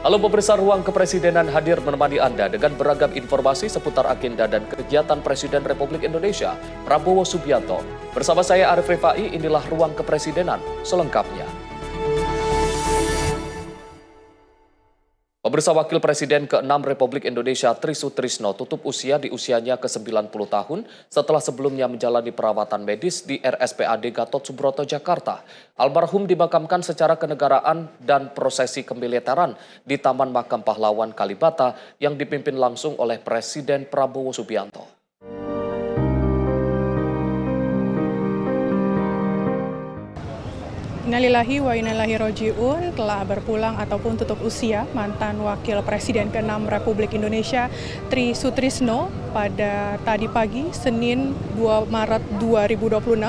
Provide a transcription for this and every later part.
Halo pemirsa, Ruang Kepresidenan hadir menemani Anda dengan beragam informasi seputar agenda dan kegiatan Presiden Republik Indonesia, Prabowo Subianto. Bersama saya Arif Rifai, inilah Ruang Kepresidenan selengkapnya. Pemirsa, Wakil Presiden ke-6 Republik Indonesia Tri Sutrisno tutup usia di usianya ke-90 tahun setelah sebelumnya menjalani perawatan medis di RSPAD Gatot Subroto, Jakarta. Almarhum dimakamkan secara kenegaraan dan prosesi kemiliteran di Taman Makam Pahlawan Kalibata yang dipimpin langsung oleh Presiden Prabowo Subianto. Innalillahi wa inna ilaihi raji'un, telah berpulang ataupun tutup usia mantan Wakil Presiden ke-6 Republik Indonesia Tri Sutrisno pada tadi pagi Senin 2 Maret 2026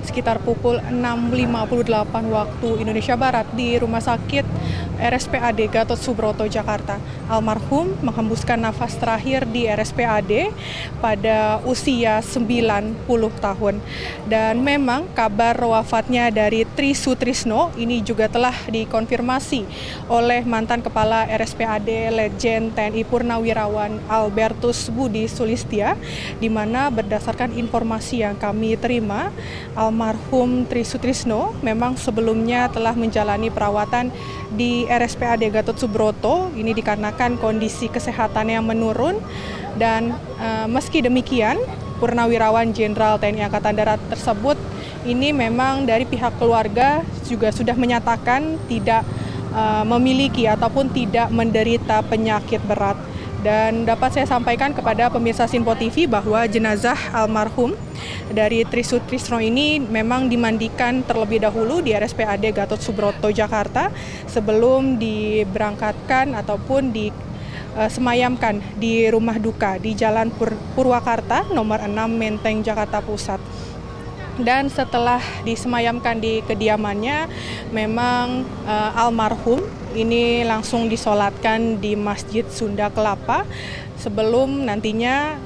sekitar pukul 6.58 waktu Indonesia Barat di Rumah Sakit RSPAD Gatot Subroto, Jakarta. Almarhum menghembuskan nafas terakhir di RSPAD pada usia 90 tahun. Dan memang kabar wafatnya dari Tri Sutrisno ini juga telah dikonfirmasi oleh mantan Kepala RSPAD Letjen TNI Purnawirawan Albertus Budi Sulistia, di mana berdasarkan informasi yang kami terima, almarhum Tri Sutrisno memang sebelumnya telah menjalani perawatan di RSPAD Gatot Subroto. Ini dikarenakan kondisi kesehatan yang menurun, dan meski demikian Purnawirawan Jenderal TNI Angkatan Darat tersebut ini memang dari pihak keluarga juga sudah menyatakan tidak memiliki ataupun tidak menderita penyakit berat. Dan dapat saya sampaikan kepada pemirsa Sinpo TV bahwa jenazah almarhum dari Tri Sutrisno ini memang dimandikan terlebih dahulu di RSPAD Gatot Subroto, Jakarta sebelum diberangkatkan ataupun disemayamkan di rumah duka di Jalan Purwakarta nomor 6 Menteng, Jakarta Pusat. Dan setelah disemayamkan di kediamannya, memang almarhum ini langsung disolatkan di Masjid Sunda Kelapa sebelum nantinya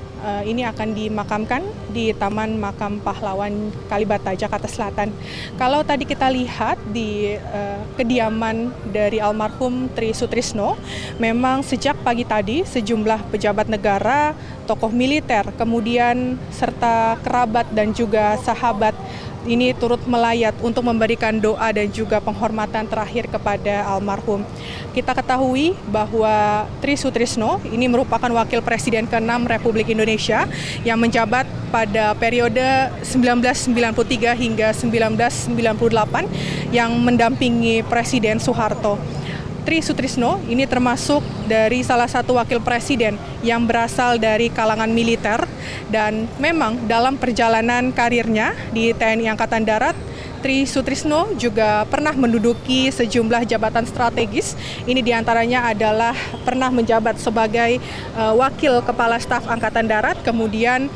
ini akan dimakamkan di Taman Makam Pahlawan Kalibata, Jakarta Selatan. Kalau tadi kita lihat di kediaman dari almarhum Tri Sutrisno, memang sejak pagi tadi sejumlah pejabat negara, tokoh militer, kemudian serta kerabat dan juga sahabat ini turut melayat untuk memberikan doa dan juga penghormatan terakhir kepada almarhum. Kita ketahui bahwa Tri Sutrisno ini merupakan Wakil Presiden ke-6 Republik Indonesia yang menjabat pada periode 1993 hingga 1998 yang mendampingi Presiden Soeharto. Tri Sutrisno ini termasuk dari salah satu wakil presiden yang berasal dari kalangan militer, dan memang dalam perjalanan karirnya di TNI Angkatan Darat, Tri Sutrisno juga pernah menduduki sejumlah jabatan strategis. Ini diantaranya adalah pernah menjabat sebagai Wakil Kepala Staf Angkatan Darat, kemudian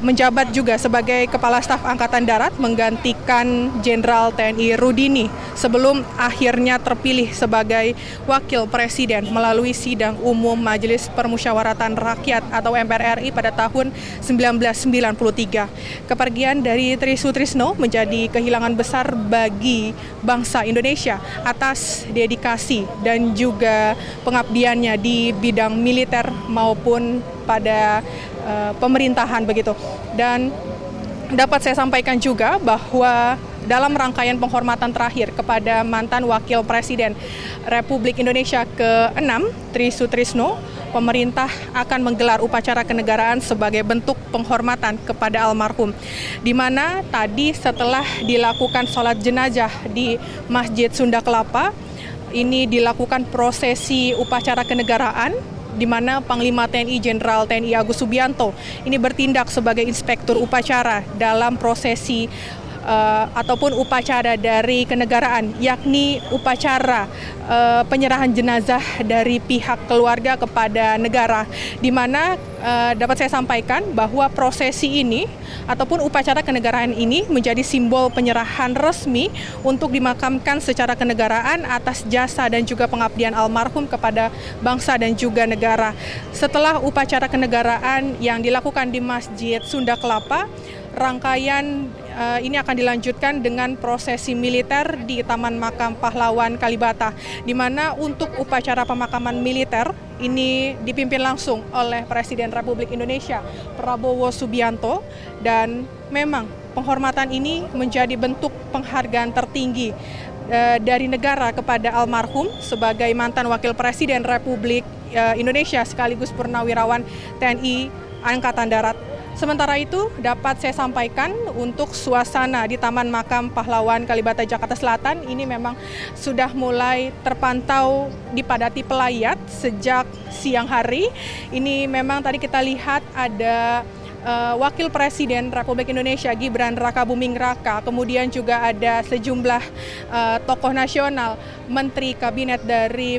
menjabat juga sebagai Kepala Staf Angkatan Darat menggantikan Jenderal TNI Rudini sebelum akhirnya terpilih sebagai Wakil Presiden melalui Sidang Umum Majelis Permusyawaratan Rakyat atau MPR RI pada tahun 1993. Kepergian dari Tri Sutrisno menjadi kehilangan besar bagi bangsa Indonesia atas dedikasi dan juga pengabdiannya di bidang militer maupun pada pemerintahan begitu. Dan dapat saya sampaikan juga bahwa dalam rangkaian penghormatan terakhir kepada mantan Wakil Presiden Republik Indonesia ke-6 Tri Sutrisno, pemerintah akan menggelar upacara kenegaraan sebagai bentuk penghormatan kepada almarhum, di mana tadi setelah dilakukan sholat jenazah di Masjid Sunda Kelapa, ini dilakukan prosesi upacara kenegaraan di mana Panglima TNI Jenderal TNI Agus Subianto ini bertindak sebagai inspektur upacara dalam prosesi ataupun upacara dari kenegaraan, yakni upacara penyerahan jenazah dari pihak keluarga kepada negara, di mana dapat saya sampaikan bahwa prosesi ini ataupun upacara kenegaraan ini menjadi simbol penyerahan resmi untuk dimakamkan secara kenegaraan atas jasa dan juga pengabdian almarhum kepada bangsa dan juga negara. Setelah upacara kenegaraan yang dilakukan di Masjid Sunda Kelapa, rangkaian ini akan dilanjutkan dengan prosesi militer di Taman Makam Pahlawan Kalibata, di mana untuk upacara pemakaman militer ini dipimpin langsung oleh Presiden Republik Indonesia Prabowo Subianto, dan memang penghormatan ini menjadi bentuk penghargaan tertinggi dari negara kepada almarhum sebagai mantan Wakil Presiden Republik Indonesia sekaligus purnawirawan TNI Angkatan Darat. Sementara itu dapat saya sampaikan untuk suasana di Taman Makam Pahlawan Kalibata Jakarta Selatan ini memang sudah mulai terpantau dipadati pelayat sejak siang hari. Ini memang tadi kita lihat ada Wakil Presiden Republik Indonesia Gibran Rakabuming Raka, kemudian juga ada sejumlah tokoh nasional, Menteri Kabinet dari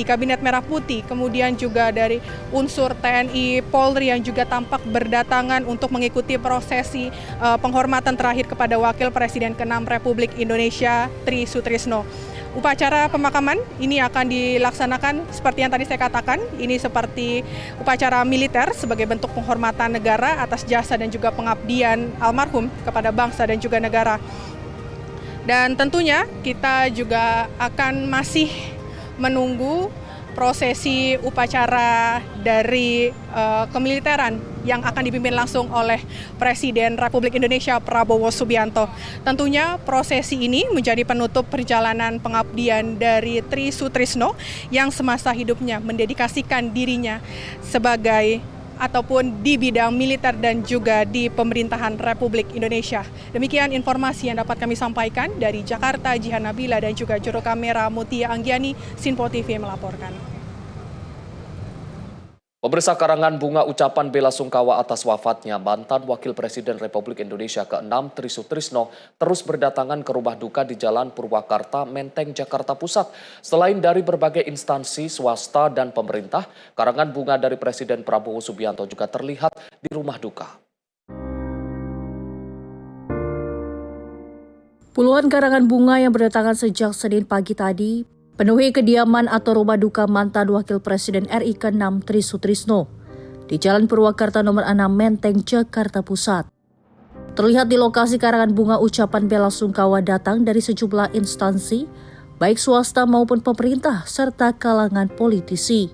Kabinet Merah Putih, kemudian juga dari unsur TNI Polri yang juga tampak berdatangan untuk mengikuti prosesi penghormatan terakhir kepada Wakil Presiden ke-6 Republik Indonesia Tri Sutrisno. Upacara pemakaman ini akan dilaksanakan seperti yang tadi saya katakan, ini seperti upacara militer sebagai bentuk penghormatan negara atas jasa dan juga pengabdian almarhum kepada bangsa dan juga negara. Dan tentunya kita juga akan masih menunggu prosesi upacara dari kemiliteran yang akan dipimpin langsung oleh Presiden Republik Indonesia Prabowo Subianto. Tentunya prosesi ini menjadi penutup perjalanan pengabdian dari Tri Sutrisno yang semasa hidupnya mendedikasikan dirinya sebagai ataupun di bidang militer dan juga di pemerintahan Republik Indonesia. Demikian informasi yang dapat kami sampaikan dari Jakarta, Jihan Nabila dan juga juru kamera Mutia Anggiani, Sinpo TV melaporkan. Pemirsa, karangan bunga ucapan bela sungkawa atas wafatnya mantan Wakil Presiden Republik Indonesia ke-6 Tri Sutrisno terus berdatangan ke rumah duka di Jalan Purwakarta, Menteng, Jakarta Pusat. Selain dari berbagai instansi swasta dan pemerintah, karangan bunga dari Presiden Prabowo Subianto juga terlihat di rumah duka. Puluhan karangan bunga yang berdatangan sejak Senin pagi tadi penuhi kediaman atau rumah duka mantan Wakil Presiden RI ke-6 Tri Sutrisno di Jalan Purwakarta nomor 6 Menteng, Jakarta Pusat. Terlihat di lokasi karangan bunga ucapan bela sungkawa datang dari sejumlah instansi, baik swasta maupun pemerintah serta kalangan politisi.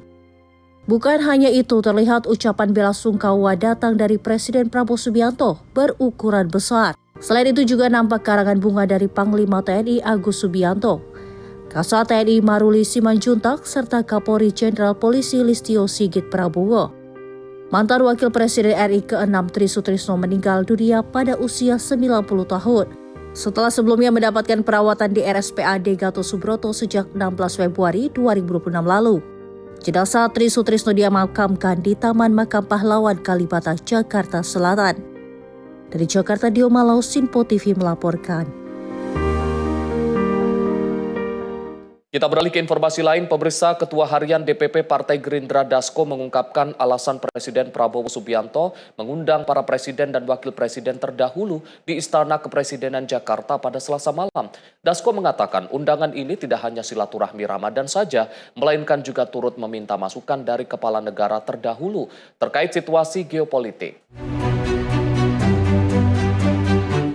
Bukan hanya itu, terlihat ucapan bela sungkawa datang dari Presiden Prabowo Subianto berukuran besar. Selain itu juga nampak karangan bunga dari Panglima TNI Agus Subianto, Kasat TNI Maruli Simanjuntak, serta Kapolri Jenderal Polisi Listio Sigit Prabowo. Mantan Wakil Presiden RI ke-6 Tri Sutrisno meninggal dunia pada usia 90 tahun. Setelah sebelumnya mendapatkan perawatan di RSPAD Gatot Subroto sejak 16 Februari 2026 lalu. Jenazah Tri Sutrisno dimakamkan di Taman Makam Pahlawan Kalibata, Jakarta Selatan. Dari Jakarta, Dio Malau, Sinpo TV melaporkan. Kita beralih ke informasi lain, pemirsa. Ketua Harian DPP Partai Gerindra Dasko mengungkapkan alasan Presiden Prabowo Subianto mengundang para presiden dan wakil presiden terdahulu di Istana Kepresidenan Jakarta pada Selasa malam. Dasko mengatakan undangan ini tidak hanya silaturahmi Ramadan saja, melainkan juga turut meminta masukan dari kepala negara terdahulu terkait situasi geopolitik.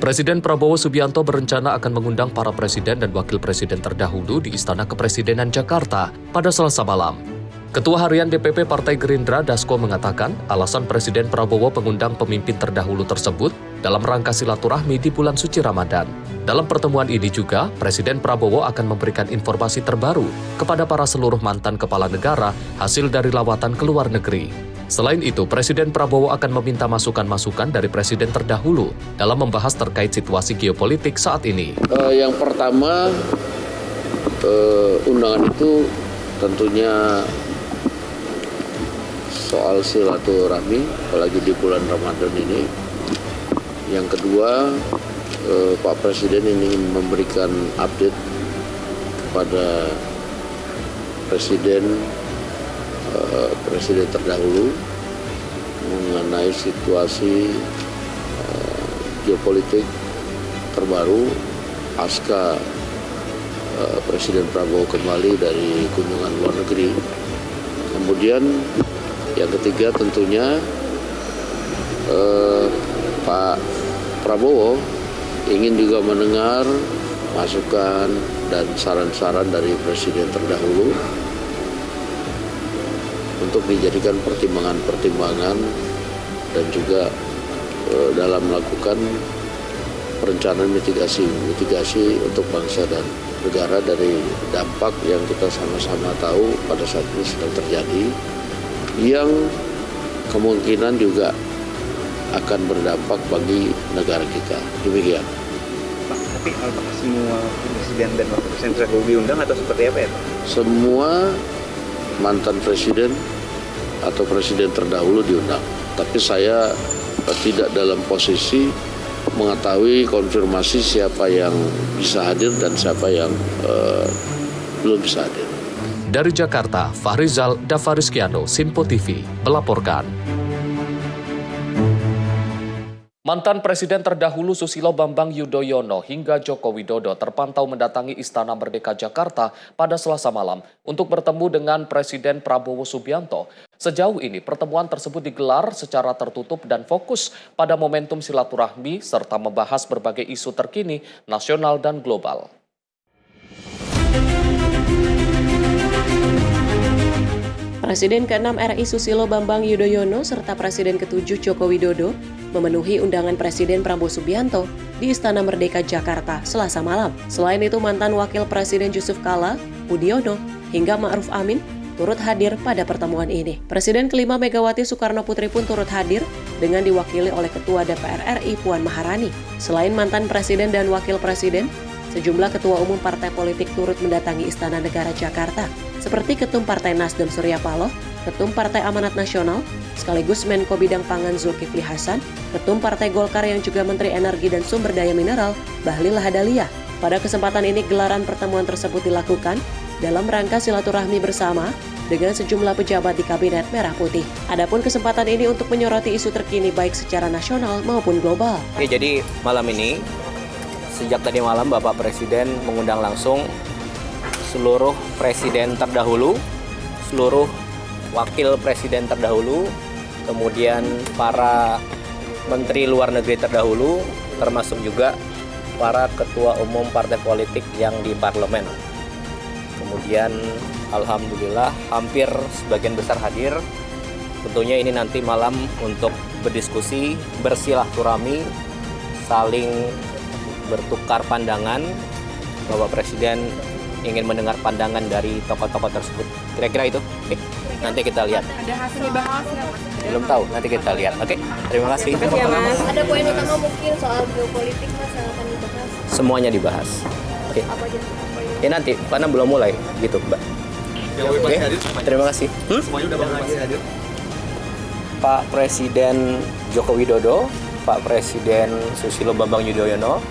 Presiden Prabowo Subianto berencana akan mengundang para presiden dan wakil presiden terdahulu di Istana Kepresidenan Jakarta pada Selasa malam. Ketua Harian DPP Partai Gerindra Dasko mengatakan alasan Presiden Prabowo mengundang pemimpin terdahulu tersebut dalam rangka silaturahmi di bulan suci Ramadan. Dalam pertemuan ini juga, Presiden Prabowo akan memberikan informasi terbaru kepada para seluruh mantan kepala negara hasil dari lawatan ke luar negeri. Selain itu, Presiden Prabowo akan meminta masukan-masukan dari presiden terdahulu dalam membahas terkait situasi geopolitik saat ini. Yang pertama, undangan itu tentunya soal silaturahmi, apalagi di bulan Ramadan ini. Yang kedua, Pak Presiden ingin memberikan update kepada presiden terdahulu mengenai situasi geopolitik terbaru pasca Presiden Prabowo kembali dari kunjungan luar negeri. Kemudian yang ketiga tentunya Pak Prabowo ingin juga mendengar masukan dan saran-saran dari Presiden terdahulu untuk dijadikan pertimbangan-pertimbangan dan juga dalam melakukan perencanaan mitigasi untuk bangsa dan negara dari dampak yang kita sama-sama tahu pada saat ini sedang terjadi, yang kemungkinan juga akan berdampak bagi negara kita. Demikian. Pak, tapi apakah semua presiden dan wakil presiden terdahulu diundang atau seperti apa ya, Pak? Semua mantan presiden atau presiden terdahulu diundang. Tapi saya tidak dalam posisi mengetahui konfirmasi siapa yang bisa hadir dan siapa yang belum bisa hadir. Dari Jakarta, Fahrizal Davarizkiano, Sinpo TV, melaporkan. Mantan Presiden terdahulu Susilo Bambang Yudhoyono hingga Joko Widodo terpantau mendatangi Istana Merdeka Jakarta pada Selasa malam untuk bertemu dengan Presiden Prabowo Subianto. Sejauh ini pertemuan tersebut digelar secara tertutup dan fokus pada momentum silaturahmi serta membahas berbagai isu terkini nasional dan global. Presiden ke-6 RI Susilo Bambang Yudhoyono serta Presiden ke-7 Joko Widodo memenuhi undangan Presiden Prabowo Subianto di Istana Merdeka Jakarta Selasa malam. Selain itu, mantan Wakil Presiden Yusuf Kala, Budiono, hingga Ma'ruf Amin turut hadir pada pertemuan ini. Presiden kelima Megawati Soekarno Putri pun turut hadir dengan diwakili oleh Ketua DPR RI Puan Maharani. Selain mantan Presiden dan Wakil Presiden, sejumlah ketua umum partai politik turut mendatangi Istana Negara Jakarta, seperti Ketum Partai Nasdem Surya Paloh, Ketum Partai Amanat Nasional, sekaligus Menko Bidang Pangan Zulkifli Hasan, Ketum Partai Golkar yang juga Menteri Energi dan Sumber Daya Mineral, Bahlil Lahadalia. Pada kesempatan ini, gelaran pertemuan tersebut dilakukan dalam rangka silaturahmi bersama dengan sejumlah pejabat di Kabinet Merah Putih. Adapun kesempatan ini untuk menyoroti isu terkini baik secara nasional maupun global. Oke, jadi malam ini, sejak tadi malam Bapak Presiden mengundang langsung seluruh presiden terdahulu, seluruh wakil presiden terdahulu, kemudian para menteri luar negeri terdahulu, termasuk juga para ketua umum partai politik yang di parlemen. Kemudian alhamdulillah hampir sebagian besar hadir. Tentunya ini nanti malam untuk berdiskusi, bersilaturahmi, saling bertukar pandangan. Bapak Presiden ingin mendengar pandangan dari tokoh-tokoh tersebut. Kira-kira itu. Oke. Nanti kita lihat. Ada hasil dibahas nggak, Mas? Belum tahu, nanti kita lihat. Oke, terima kasih. Ya, Mas. Ada poin utama mungkin soal geopolitik, Mas, yang akan dibahas. Semuanya dibahas. Oke. Apa aja? Ya nanti, karena belum mulai gitu, Mbak. Oke, terima kasih. Semuanya udah pasti hadir. Pak Presiden Joko Widodo, Pak Presiden Susilo Bambang Yudhoyono,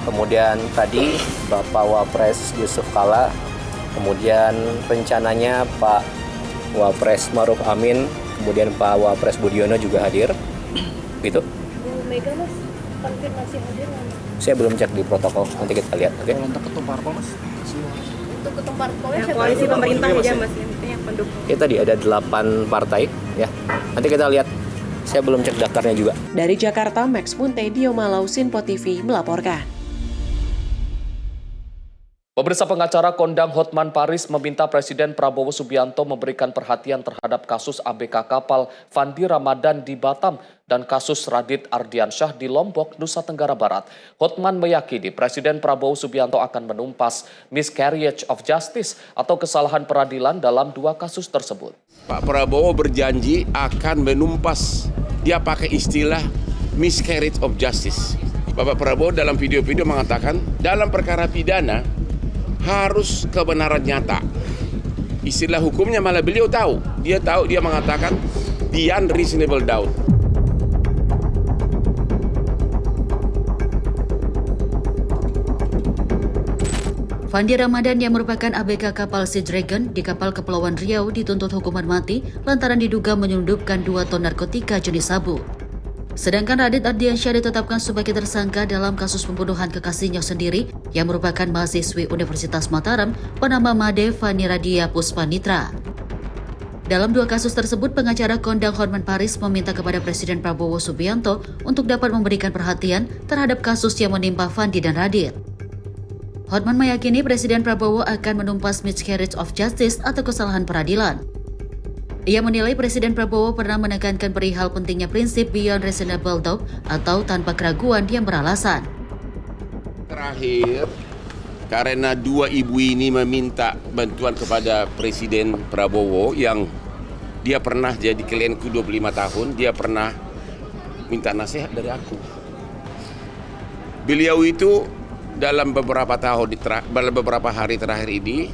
kemudian tadi Bapak Wapres Yusuf Kala, kemudian rencananya Pak Wapres Ma'ruf Amin, kemudian Pak Wapres Budiono juga hadir, gitu. Bu Mega, Mas, konfirmasi hadir nggak, Mas? Saya belum cek di protokol, nanti kita lihat, oke? Untuk ketum parpolnya siapa? Koalisi pemerintah aja, Mas, yang pendukung. Ya tadi ada 8 partai, ya. Nanti kita lihat. Saya belum cek daftarnya juga. Dari Jakarta, Max Munte, Dio Malau, Sinpo TV melaporkan. Pemirsa, pengacara kondang Hotman Paris meminta Presiden Prabowo Subianto memberikan perhatian terhadap kasus ABK kapal Fandi Ramadan di Batam dan kasus Radit Ardiansyah di Lombok, Nusa Tenggara Barat. Hotman meyakini Presiden Prabowo Subianto akan menumpas miscarriage of justice atau kesalahan peradilan dalam 2 kasus tersebut. Pak Prabowo berjanji akan menumpas, dia pakai istilah miscarriage of justice. Bapak Prabowo dalam video-video mengatakan dalam perkara pidana harus kebenaran nyata. Istilah hukumnya malah beliau tahu. Dia mengatakan beyond reasonable doubt. Fandi Ramadan yang merupakan ABK kapal Sea Dragon di kapal Kepulauan Riau dituntut hukuman mati lantaran diduga menyelundupkan 2 ton narkotika jenis sabu. Sedangkan Radit Ardiansyah ditetapkan sebagai tersangka dalam kasus pembunuhan kekasihnya sendiri yang merupakan mahasiswi Universitas Mataram bernama Made Fani Radia Puspanitra. Dalam 2 kasus tersebut, pengacara kondang Hotman Paris meminta kepada Presiden Prabowo Subianto untuk dapat memberikan perhatian terhadap kasus yang menimpa Fandi dan Radit. Hotman meyakini Presiden Prabowo akan menumpas miscarriage of justice atau kesalahan peradilan. Ia menilai Presiden Prabowo pernah menekankan perihal pentingnya prinsip beyond reasonable doubt atau tanpa keraguan yang beralasan. Terakhir, karena 2 ibu ini meminta bantuan kepada Presiden Prabowo yang dia pernah jadi klienku 25 tahun, dia pernah minta nasihat dari aku. Beliau itu dalam beberapa hari terakhir ini,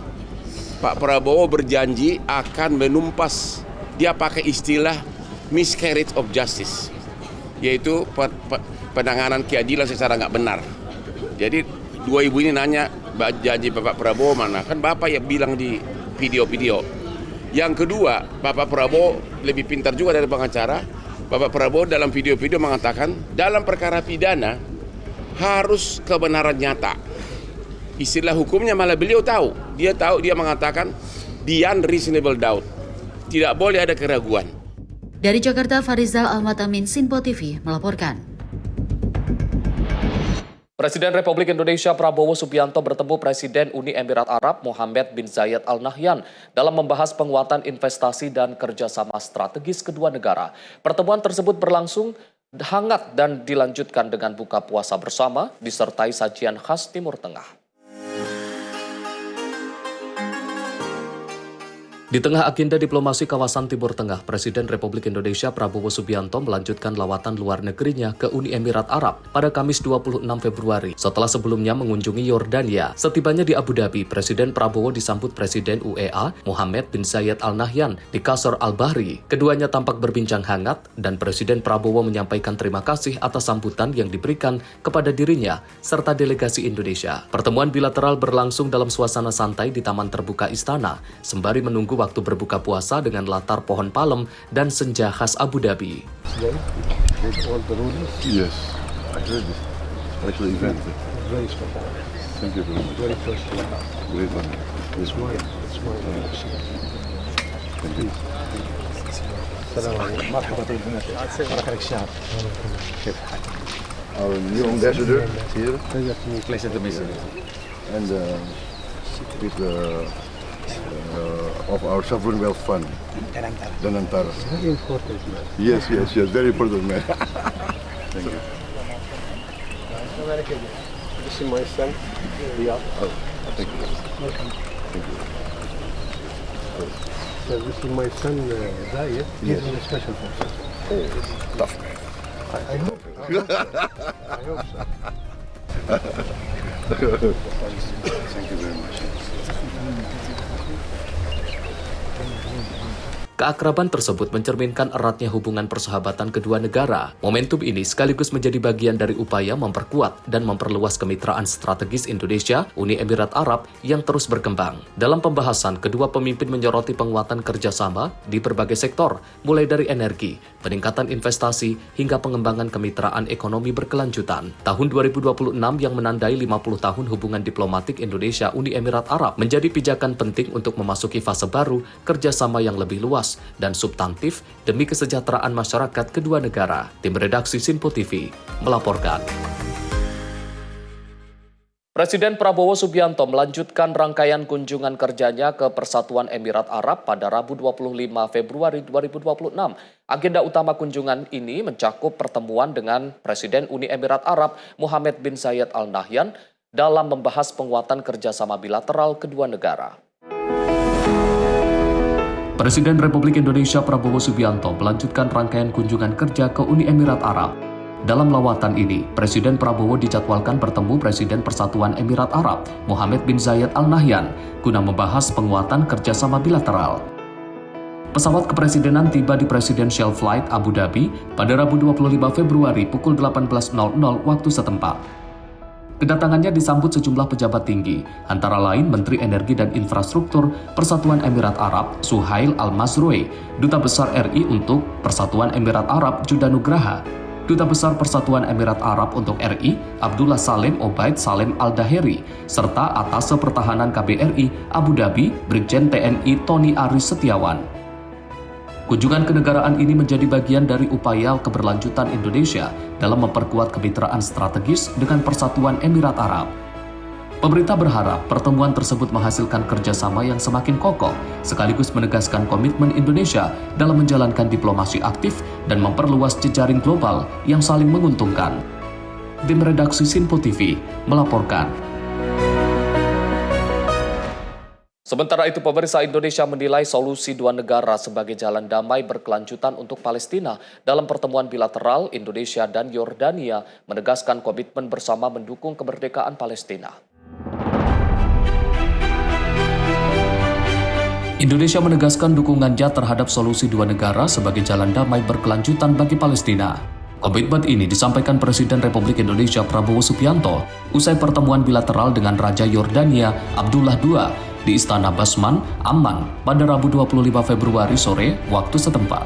Pak Prabowo berjanji akan menumpas, dia pakai istilah miscarriage of justice, yaitu penanganan keadilan secara nggak benar. Jadi 2 ibu ini nanya, janji Bapak Prabowo mana? Kan Bapak ya bilang di video-video. Yang kedua, Bapak Prabowo lebih pintar juga dari pengacara. Bapak Prabowo dalam video-video mengatakan, dalam perkara pidana harus kebenaran nyata. Istilah hukumnya malah beliau tahu. Dia mengatakan beyond reasonable doubt. Tidak boleh ada keraguan. Dari Jakarta, Farizal Ahmad Amin, Sinpo TV melaporkan. Presiden Republik Indonesia Prabowo Subianto bertemu Presiden Uni Emirat Arab Mohammed bin Zayed Al Nahyan dalam membahas penguatan investasi dan kerjasama strategis kedua negara. Pertemuan tersebut berlangsung hangat dan dilanjutkan dengan buka puasa bersama disertai sajian khas Timur Tengah. Di tengah agenda diplomasi kawasan Timur Tengah, Presiden Republik Indonesia Prabowo Subianto melanjutkan lawatan luar negerinya ke Uni Emirat Arab pada Kamis 26 Februari. Setelah sebelumnya mengunjungi Yordania, setibanya di Abu Dhabi, Presiden Prabowo disambut Presiden UEA Mohammed bin Zayed Al Nahyan di Qasr Al Bahri. Keduanya tampak berbincang hangat dan Presiden Prabowo menyampaikan terima kasih atas sambutan yang diberikan kepada dirinya serta delegasi Indonesia. Pertemuan bilateral berlangsung dalam suasana santai di Taman Terbuka Istana, sembari menunggu waktu berbuka puasa dengan latar pohon palem dan senja khas Abu Dhabi. Yes, I heard this. Special event. Very special. Thank you very much. Very special. Great one. It's mine. It's mine. Thank you. Assalamualaikum. مرحبا طيب بارك لك الشعب. كيف حالك? Our new ambassador here. Pleasure to meet you. And with the of our sovereign wealth fund, Danantara. Very important man. Yes, very important man. Thank you. This is my son, Riyadh. Oh, thank you. Welcome. Thank you. So this is my son, Zayed. He's a special person. Oh, tough man. I hope. I hope so. Thank you very much. Keakraban tersebut mencerminkan eratnya hubungan persahabatan kedua negara. Momentum ini sekaligus menjadi bagian dari upaya memperkuat dan memperluas kemitraan strategis Indonesia Uni Emirat Arab yang terus berkembang. Dalam pembahasan, kedua pemimpin menyoroti penguatan kerjasama di berbagai sektor, mulai dari energi, peningkatan investasi, hingga pengembangan kemitraan ekonomi berkelanjutan. Tahun 2026 yang menandai 50 tahun hubungan diplomatik Indonesia Uni Emirat Arab menjadi pijakan penting untuk memasuki fase baru kerjasama yang lebih luas dan substantif demi kesejahteraan masyarakat kedua negara. Tim redaksi Sinpo TV melaporkan. Presiden Prabowo Subianto melanjutkan rangkaian kunjungan kerjanya ke Persatuan Emirat Arab pada Rabu 25 Februari 2026. Agenda utama kunjungan ini mencakup pertemuan dengan Presiden Uni Emirat Arab Mohammed bin Zayed Al Nahyan dalam membahas penguatan kerjasama bilateral kedua negara. Presiden Republik Indonesia Prabowo Subianto melanjutkan rangkaian kunjungan kerja ke Uni Emirat Arab. Dalam lawatan ini, Presiden Prabowo dijadwalkan bertemu Presiden Persatuan Emirat Arab, Mohammed bin Zayed Al Nahyan, guna membahas penguatan kerjasama bilateral. Pesawat kepresidenan tiba di Presidential Flight Abu Dhabi pada Rabu 25 Februari pukul 18.00 waktu setempat. Kedatangannya disambut sejumlah pejabat tinggi, antara lain Menteri Energi dan Infrastruktur Persatuan Emirat Arab Suhail Al-Mazroui, Duta Besar RI untuk Persatuan Emirat Arab Judah Nugraha, Duta Besar Persatuan Emirat Arab untuk RI Abdullah Salim Obaid Salim Al-Daheri, serta Atase Pertahanan KBRI Abu Dhabi Brigjen TNI Tony Aris Setiawan. Kunjungan kenegaraan ini menjadi bagian dari upaya keberlanjutan Indonesia dalam memperkuat kemitraan strategis dengan Persatuan Emirat Arab. Pemerintah berharap pertemuan tersebut menghasilkan kerjasama yang semakin kokoh, sekaligus menegaskan komitmen Indonesia dalam menjalankan diplomasi aktif dan memperluas jejaring global yang saling menguntungkan. Tim redaksi Sinpo TV melaporkan. Sementara itu, pemerintah Indonesia menilai solusi dua negara sebagai jalan damai berkelanjutan untuk Palestina. Dalam pertemuan bilateral, Indonesia dan Yordania menegaskan komitmen bersama mendukung kemerdekaan Palestina. Indonesia menegaskan dukungannya terhadap solusi dua negara sebagai jalan damai berkelanjutan bagi Palestina. Komitmen ini disampaikan Presiden Republik Indonesia Prabowo Subianto usai pertemuan bilateral dengan Raja Yordania Abdullah II di Istana Basman, Amman pada Rabu 25 Februari sore waktu setempat.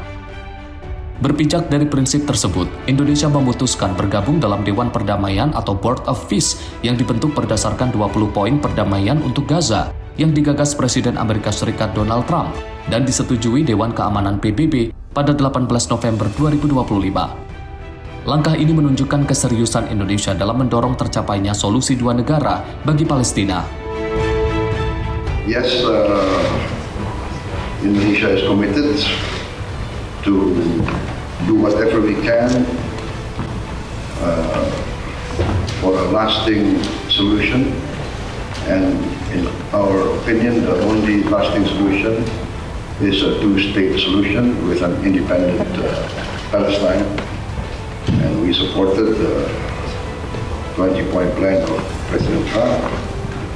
Berpijak dari prinsip tersebut, Indonesia memutuskan bergabung dalam Dewan Perdamaian atau Board of Peace yang dibentuk berdasarkan 20 poin perdamaian untuk Gaza yang digagas Presiden Amerika Serikat Donald Trump dan disetujui Dewan Keamanan PBB pada 18 November 2025. Langkah ini menunjukkan keseriusan Indonesia dalam mendorong tercapainya solusi dua negara bagi Palestina. Yes, Indonesia is committed to do whatever we can for a lasting solution. And in our opinion, the only lasting solution is a two-state solution with an independent Palestine. And we supported the 20-point plan of President Trump.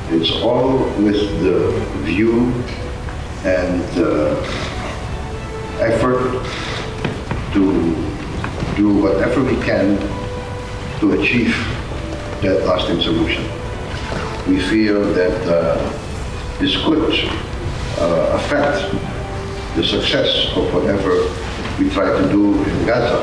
It's all with the view and effort to do whatever we can to achieve that lasting solution. We feel that this could affect the success of whatever we try to do in Gaza.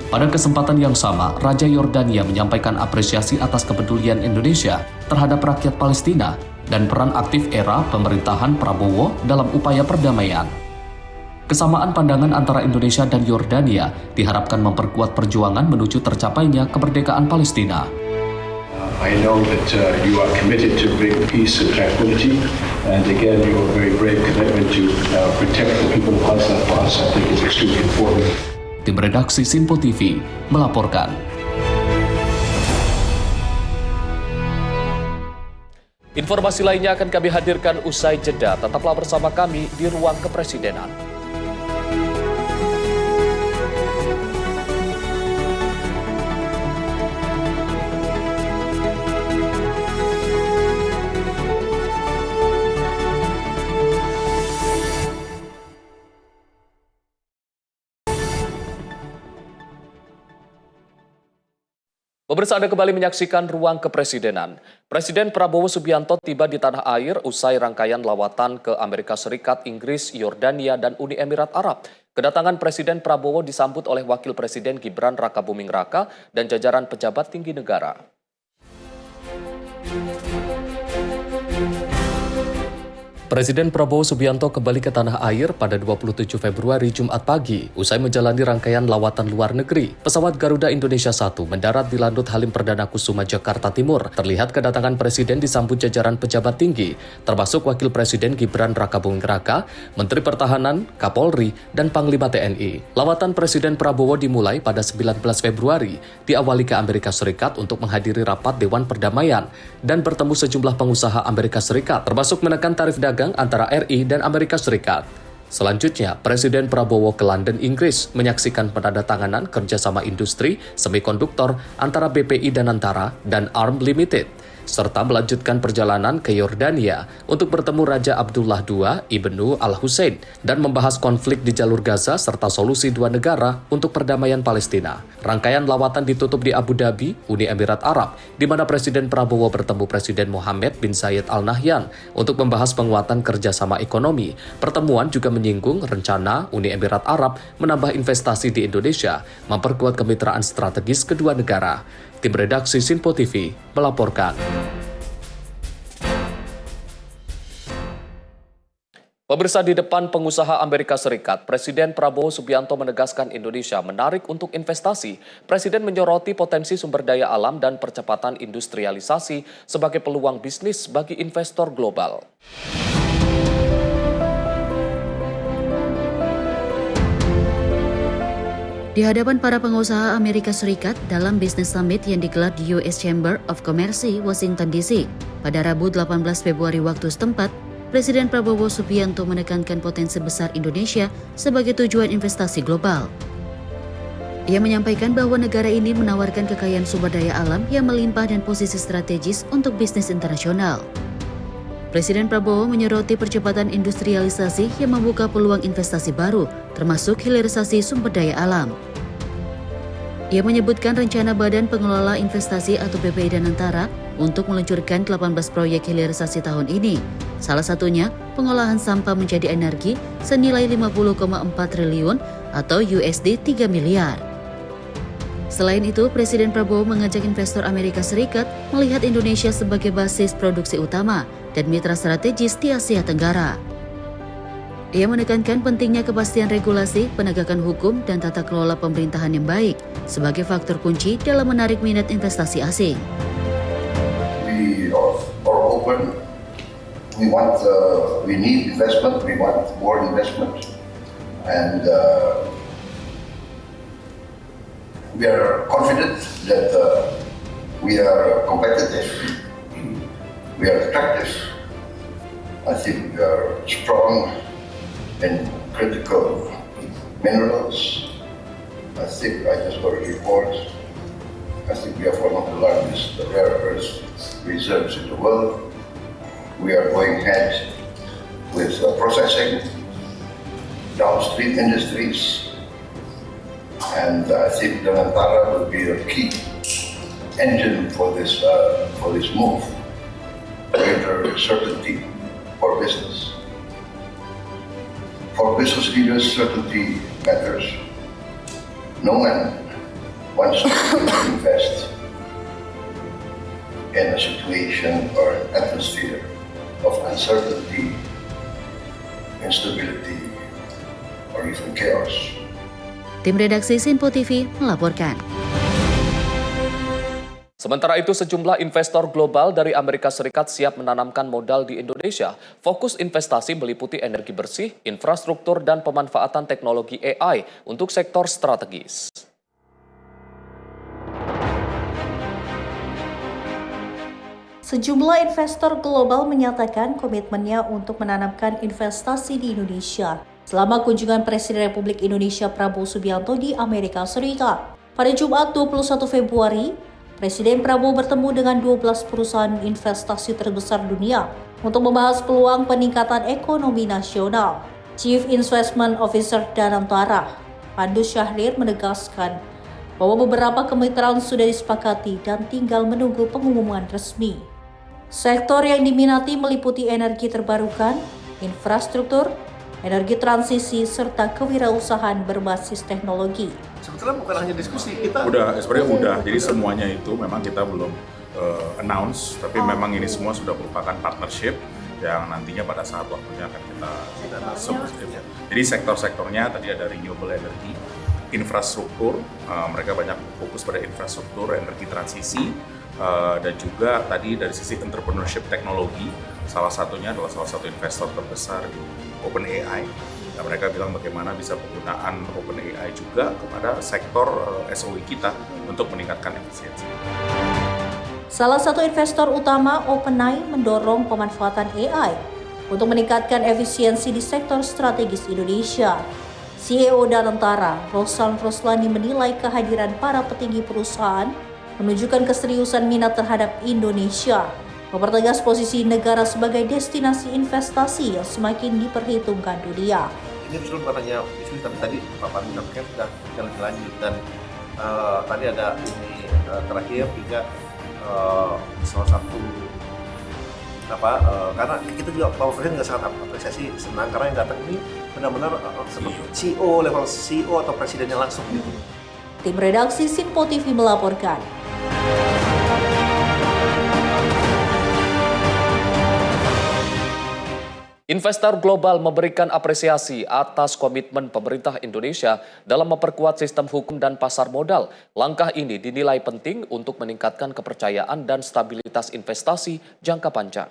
Pada kesempatan yang sama, Raja Yordania menyampaikan apresiasi atas kepedulian Indonesia terhadap rakyat Palestina dan peran aktif era pemerintahan Prabowo dalam upaya perdamaian. Kesamaan pandangan antara Indonesia dan Yordania diharapkan memperkuat perjuangan menuju tercapainya kemerdekaan Palestina. I know that you are committed to bring peace and tranquility, and again, your very brave commitment to protect the people of Palestine for us, I think, is extremely important. Tim redaksi Sinpo TV melaporkan. Informasi lainnya akan kami hadirkan usai jeda. Tetaplah bersama kami di Ruang Kepresidenan. Pemirsa, Anda kembali menyaksikan Ruang Kepresidenan. Presiden Prabowo Subianto tiba di tanah air usai rangkaian lawatan ke Amerika Serikat, Inggris, Yordania, dan Uni Emirat Arab. Kedatangan Presiden Prabowo disambut oleh Wakil Presiden Gibran Rakabuming Raka dan jajaran pejabat tinggi negara. Presiden Prabowo Subianto kembali ke tanah air pada 27 Februari Jumat pagi usai menjalani rangkaian lawatan luar negeri. Pesawat Garuda Indonesia 1 mendarat di Lanut Halim Perdana Kusuma, Jakarta Timur. Terlihat kedatangan Presiden disambut jajaran pejabat tinggi, termasuk Wakil Presiden Gibran Rakabuming Raka, Menteri Pertahanan, Kapolri, dan Panglima TNI. Lawatan Presiden Prabowo dimulai pada 19 Februari, diawali ke Amerika Serikat untuk menghadiri rapat Dewan Perdamaian dan bertemu sejumlah pengusaha Amerika Serikat, termasuk menekan tarif dagang antara RI dan Amerika Serikat. Selanjutnya, Presiden Prabowo ke London, Inggris, menyaksikan penandatanganan kerjasama industri semikonduktor antara BPI Danantara dan ARM Limited, serta melanjutkan perjalanan ke Yordania untuk bertemu Raja Abdullah II Ibnu Al-Husain dan membahas konflik di jalur Gaza serta solusi dua negara untuk perdamaian Palestina. Rangkaian lawatan ditutup di Abu Dhabi, Uni Emirat Arab, di mana Presiden Prabowo bertemu Presiden Mohammed bin Zayed Al Nahyan untuk membahas penguatan kerjasama ekonomi. Pertemuan juga menyinggung rencana Uni Emirat Arab menambah investasi di Indonesia, memperkuat kemitraan strategis kedua negara. Tim redaksi Sinpo TV melaporkan. Pemirsa, di depan pengusaha Amerika Serikat, Presiden Prabowo Subianto menegaskan Indonesia menarik untuk investasi. Presiden menyoroti potensi sumber daya alam dan percepatan industrialisasi sebagai peluang bisnis bagi investor global. Di hadapan para pengusaha Amerika Serikat dalam Business Summit yang digelar di US Chamber of Commerce, Washington DC, pada Rabu 18 Februari waktu setempat, Presiden Prabowo Subianto menekankan potensi besar Indonesia sebagai tujuan investasi global. Ia menyampaikan bahwa negara ini menawarkan kekayaan sumber daya alam yang melimpah dan posisi strategis untuk bisnis internasional. Presiden Prabowo menyoroti percepatan industrialisasi yang membuka peluang investasi baru, termasuk hilirisasi sumber daya alam. Ia menyebutkan rencana Badan Pengelola Investasi atau BPI Danantara untuk meluncurkan 18 proyek hilirisasi tahun ini. Salah satunya, pengolahan sampah menjadi energi senilai 50,4 triliun atau USD 3 miliar. Selain itu, Presiden Prabowo mengajak investor Amerika Serikat melihat Indonesia sebagai basis produksi utama dan mitra strategis di Asia Tenggara. Ia menekankan pentingnya kepastian regulasi, penegakan hukum, dan tata kelola pemerintahan yang baik sebagai faktor kunci dalam menarik minat investasi asing. We are open. We need investment. We want more investment, and we are confident that we are competitive. We are attractive. I think we are strong in critical minerals. I think I just got a report. I think we have one of the largest rare earth reserves in the world. We are going ahead with processing, downstream industries, and I think Danantara will be a key engine for this move. Greater certainty for business. For business leaders, certainty matters. No man wants to invest in a situation or an atmosphere of uncertainty, instability, or even chaos. Tim redaksi Sinpo TV melaporkan. Sementara itu, sejumlah investor global dari Amerika Serikat siap menanamkan modal di Indonesia. Fokus investasi meliputi energi bersih, infrastruktur, dan pemanfaatan teknologi AI untuk sektor strategis. Sejumlah investor global menyatakan komitmennya untuk menanamkan investasi di Indonesia selama kunjungan Presiden Republik Indonesia Prabowo Subianto di Amerika Serikat. Pada Jumat 21 Februari, Presiden Prabowo bertemu dengan 12 perusahaan investasi terbesar dunia untuk membahas peluang peningkatan ekonomi nasional. Chief Investment Officer Danantara, Pandu Syahrir, menegaskan bahwa beberapa kemitraan sudah disepakati dan tinggal menunggu pengumuman resmi. Sektor yang diminati meliputi energi terbarukan, infrastruktur, energi transisi, serta kewirausahaan berbasis teknologi. Sebetulnya bukan hanya diskusi, kita sebenarnya udah, jadi semuanya itu memang kita belum announce, tapi memang ini semua sudah merupakan partnership yang nantinya pada saat waktunya akan kita sebut. Jadi sektor-sektornya tadi ada renewable energy, infrastruktur, mereka banyak fokus pada infrastruktur, energi transisi, dan juga tadi dari sisi entrepreneurship teknologi, salah satunya adalah salah satu investor terbesar di OpenAI. Nah, mereka bilang bagaimana bisa penggunaan OpenAI juga kepada sektor SOE kita untuk meningkatkan efisiensi. Salah satu investor utama OpenAI mendorong pemanfaatan AI untuk meningkatkan efisiensi di sektor strategis Indonesia. CEO Danantara, Rosan Roslani, menilai kehadiran para petinggi perusahaan menunjukkan keseriusan minat terhadap Indonesia, mempertegas posisi negara sebagai destinasi investasi yang semakin diperhitungkan dunia. Ini justru bukan hanya isu, tapi tadi Pak Pandu sampaikan sudah lebih lanjut, dan tadi ada ini terakhir juga salah satu karena kita juga Bapak Presiden juga sangat apresiasi, senang karena yang datang ini benar-benar seperti level CEO atau presidennya langsung gitu. Tim redaksi Sinpo TV melaporkan. Investor global memberikan apresiasi atas komitmen pemerintah Indonesia dalam memperkuat sistem hukum dan pasar modal. Langkah ini dinilai penting untuk meningkatkan kepercayaan dan stabilitas investasi jangka panjang.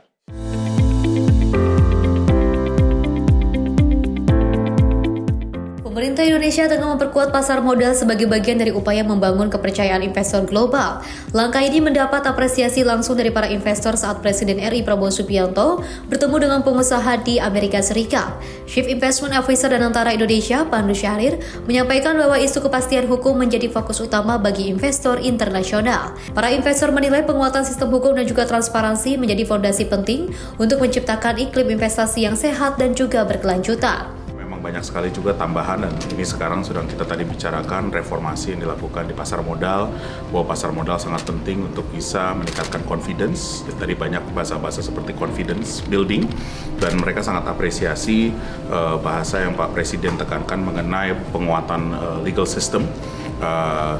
Pemerintah Indonesia tengah memperkuat pasar modal sebagai bagian dari upaya membangun kepercayaan investor global. Langkah ini mendapat apresiasi langsung dari para investor saat Presiden RI Prabowo Subianto bertemu dengan pengusaha di Amerika Serikat. Chief Investment Officer dan Antara Indonesia, Pandu Syahrir, menyampaikan bahwa isu kepastian hukum menjadi fokus utama bagi investor internasional. Para investor menilai penguatan sistem hukum dan juga transparansi menjadi fondasi penting untuk menciptakan iklim investasi yang sehat dan juga berkelanjutan. Banyak sekali juga tambahan, dan ini sekarang sedang kita tadi bicarakan reformasi yang dilakukan di pasar modal, bahwa pasar modal sangat penting untuk bisa meningkatkan confidence. Tadi banyak bahasa-bahasa seperti confidence building, dan mereka sangat apresiasi bahasa yang Pak Presiden tekankan mengenai penguatan legal system,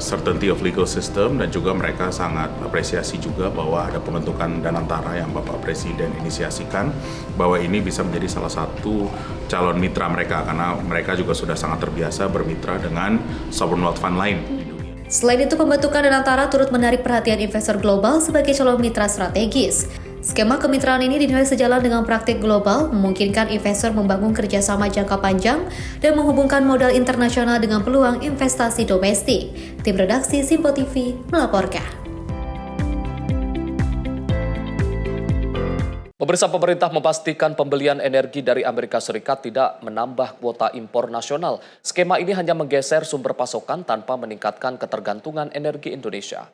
certainty of legal system, dan juga mereka sangat apresiasi juga bahwa ada pembentukan Danantara yang Bapak Presiden inisiasikan, bahwa ini bisa menjadi salah satu calon mitra mereka, karena mereka juga sudah sangat terbiasa bermitra dengan sovereign wealth fund lain di dunia. Selain itu, pembentukan Danantara turut menarik perhatian investor global sebagai calon mitra strategis. Skema kemitraan ini dinilai sejalan dengan praktik global, memungkinkan investor membangun kerjasama jangka panjang dan menghubungkan modal internasional dengan peluang investasi domestik. Tim redaksi Simpo TV melaporkan. Pemirsa, pemerintah memastikan pembelian energi dari Amerika Serikat tidak menambah kuota impor nasional. Skema ini hanya menggeser sumber pasokan tanpa meningkatkan ketergantungan energi Indonesia.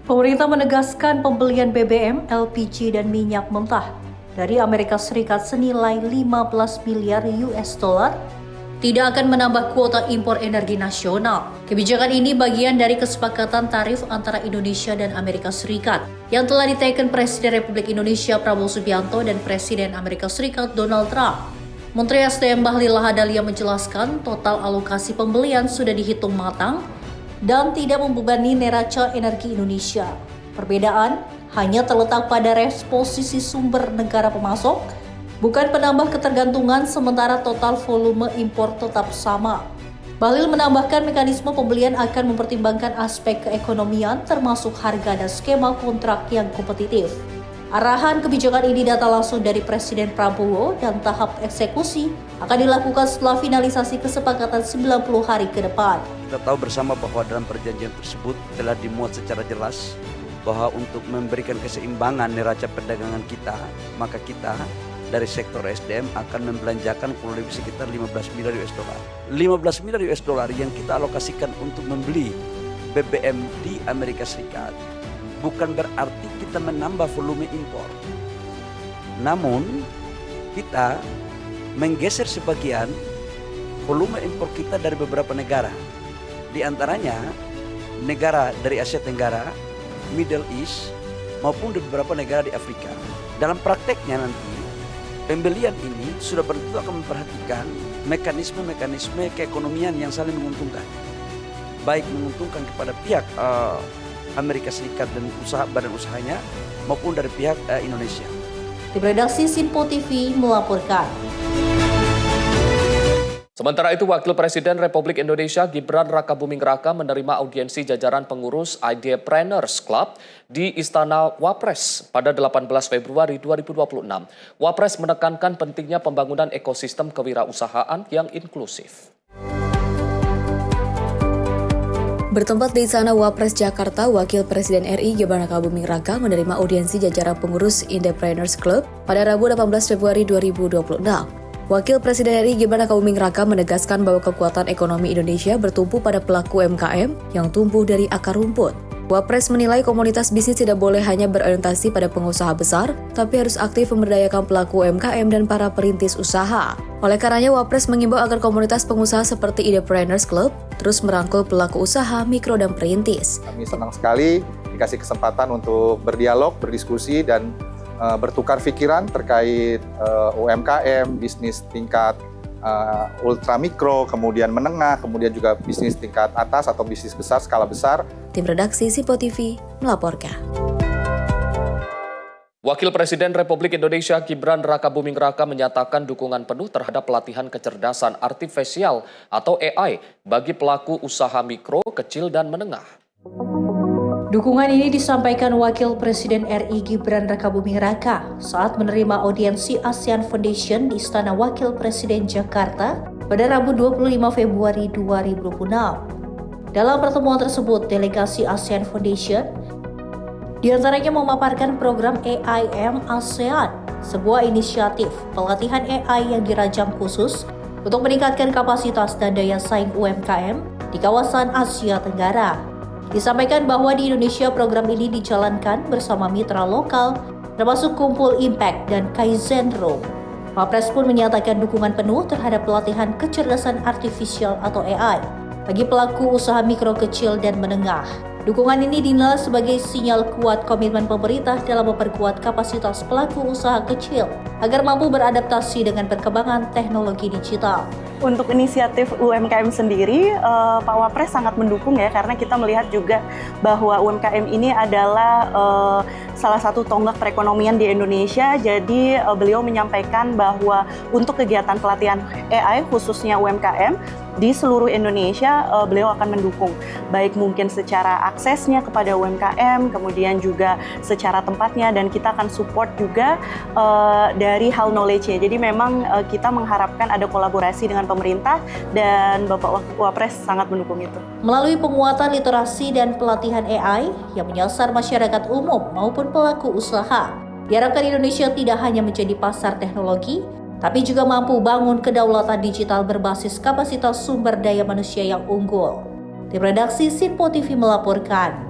Pemerintah menegaskan pembelian BBM, LPG, dan minyak mentah dari Amerika Serikat senilai 15 miliar US dollar tidak akan menambah kuota impor energi nasional. Kebijakan ini bagian dari kesepakatan tarif antara Indonesia dan Amerika Serikat yang telah diteken Presiden Republik Indonesia Prabowo Subianto dan Presiden Amerika Serikat Donald Trump. Menteri SDM Bahlil Lahadalia menjelaskan total alokasi pembelian sudah dihitung matang dan tidak membebani neraca energi Indonesia. Perbedaan hanya terletak pada reposisi sumber negara pemasok, bukan penambah ketergantungan, sementara total volume impor tetap sama. Bahlil menambahkan mekanisme pembelian akan mempertimbangkan aspek keekonomian termasuk harga dan skema kontrak yang kompetitif. Arahan kebijakan ini datang langsung dari Presiden Prabowo dan tahap eksekusi akan dilakukan setelah finalisasi kesepakatan 90 hari ke depan. Kita tahu bersama bahwa dalam perjanjian tersebut telah dimuat secara jelas bahwa untuk memberikan keseimbangan neraca perdagangan kita, maka kita dari sektor SDM akan membelanjakan kurang lebih sekitar 15 miliar US dollar. 15 miliar US dollar yang kita alokasikan untuk membeli BBM di Amerika Serikat bukan berarti kita menambah volume impor. Namun kita menggeser sebagian volume impor kita dari beberapa negara. Di antaranya negara dari Asia Tenggara, Middle East, maupun di beberapa negara di Afrika. Dalam prakteknya nanti pembelian ini sudah tentu akan memperhatikan mekanisme-mekanisme keekonomian yang saling menguntungkan. Baik menguntungkan kepada pihak Amerika Serikat dan badan usahanya maupun dari pihak Indonesia. Tim redaksi Simpo TV melaporkan. Sementara itu, Wakil Presiden Republik Indonesia Gibran Rakabuming Raka menerima audiensi jajaran pengurus Ideapreneurs Club di Istana Wapres pada 18 Februari 2026. Wapres menekankan pentingnya pembangunan ekosistem kewirausahaan yang inklusif. Bertempat di Istana Wapres Jakarta, Wakil Presiden RI Gibran Rakabuming Raka menerima audiensi jajaran pengurus Ideapreneurs Club pada Rabu 18 Februari 2026. Wakil Presiden RI Gibran Rakabuming Raka menegaskan bahwa kekuatan ekonomi Indonesia bertumpu pada pelaku UMKM yang tumbuh dari akar rumput. Wapres menilai komunitas bisnis tidak boleh hanya berorientasi pada pengusaha besar, tapi harus aktif memberdayakan pelaku UMKM dan para perintis usaha. Oleh karenanya, Wapres mengimbau agar komunitas pengusaha seperti Ideapreneurs Club terus merangkul pelaku usaha, mikro, dan perintis. Kami senang sekali dikasih kesempatan untuk berdialog, berdiskusi, dan bertukar pikiran terkait UMKM, bisnis tingkat ultra mikro, kemudian menengah, kemudian juga bisnis tingkat atas atau bisnis besar, skala besar. Tim redaksi Simpo TV melaporkan. Wakil Presiden Republik Indonesia Gibran Rakabuming Raka menyatakan dukungan penuh terhadap pelatihan kecerdasan artifisial atau AI bagi pelaku usaha mikro, kecil, dan menengah. Dukungan ini disampaikan Wakil Presiden RI Gibran Rakabuming Raka saat menerima audiensi ASEAN Foundation di Istana Wakil Presiden Jakarta pada Rabu 25 Februari 2026. Dalam pertemuan tersebut, delegasi ASEAN Foundation diantaranya memaparkan program AIM ASEAN, sebuah inisiatif pelatihan AI yang dirajang khusus untuk meningkatkan kapasitas dan daya saing UMKM di kawasan Asia Tenggara. Disampaikan bahwa di Indonesia program ini dijalankan bersama mitra lokal, termasuk Kumpul Impact dan Kaizen Room. Wapres pun menyatakan dukungan penuh terhadap pelatihan kecerdasan artifisial atau AI bagi pelaku usaha mikro, kecil, dan menengah. Dukungan ini dinilai sebagai sinyal kuat komitmen pemerintah dalam memperkuat kapasitas pelaku usaha kecil agar mampu beradaptasi dengan perkembangan teknologi digital. Untuk inisiatif UMKM sendiri, Pak Wapres sangat mendukung ya, karena kita melihat juga bahwa UMKM ini adalah salah satu tonggak perekonomian di Indonesia. Jadi beliau menyampaikan bahwa untuk kegiatan pelatihan AI khususnya UMKM di seluruh Indonesia, beliau akan mendukung, baik mungkin secara aksesnya kepada UMKM, kemudian juga secara tempatnya, dan kita akan support juga dari hal knowledge-nya. Jadi memang kita mengharapkan ada kolaborasi dengan pemerintah, dan Bapak Wapres sangat mendukung itu. Melalui penguatan literasi dan pelatihan AI yang menyasar masyarakat umum maupun pelaku usaha, diharapkan Indonesia tidak hanya menjadi pasar teknologi, tapi juga mampu bangun kedaulatan digital berbasis kapasitas sumber daya manusia yang unggul. Tim redaksi Sinpo TV melaporkan.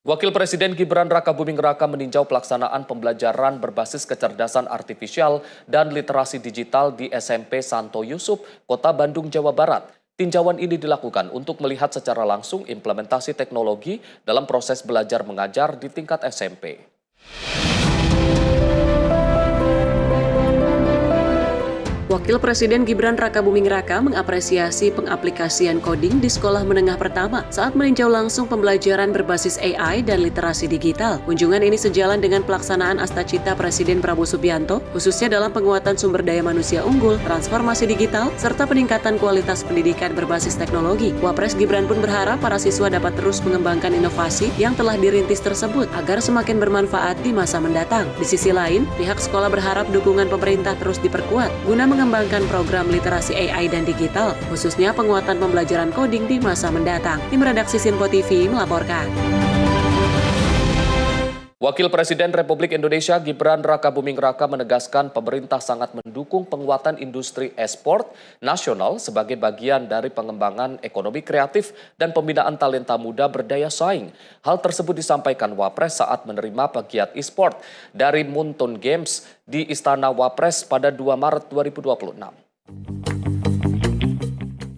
Wakil Presiden Gibran Rakabuming Raka meninjau pelaksanaan pembelajaran berbasis kecerdasan artifisial dan literasi digital di SMP Santo Yusuf, Kota Bandung, Jawa Barat. Tinjauan ini dilakukan untuk melihat secara langsung implementasi teknologi dalam proses belajar mengajar di tingkat SMP. Wakil Presiden Gibran Rakabuming Raka mengapresiasi pengaplikasian coding di sekolah menengah pertama saat meninjau langsung pembelajaran berbasis AI dan literasi digital. Kunjungan ini sejalan dengan pelaksanaan Astacita Presiden Prabowo Subianto, khususnya dalam penguatan sumber daya manusia unggul, transformasi digital, serta peningkatan kualitas pendidikan berbasis teknologi. Wapres Gibran pun berharap para siswa dapat terus mengembangkan inovasi yang telah dirintis tersebut agar semakin bermanfaat di masa mendatang. Di sisi lain, pihak sekolah berharap dukungan pemerintah terus diperkuat guna mengembangkan program literasi AI dan digital, khususnya penguatan pembelajaran coding di masa mendatang. Tim redaksi Sinpo TV melaporkan. Wakil Presiden Republik Indonesia Gibran Rakabuming Raka menegaskan pemerintah sangat mendukung penguatan industri e-sport nasional sebagai bagian dari pengembangan ekonomi kreatif dan pembinaan talenta muda berdaya saing. Hal tersebut disampaikan Wapres saat menerima pegiat e-sport dari Moonton Games di Istana Wapres pada 2 Maret 2026.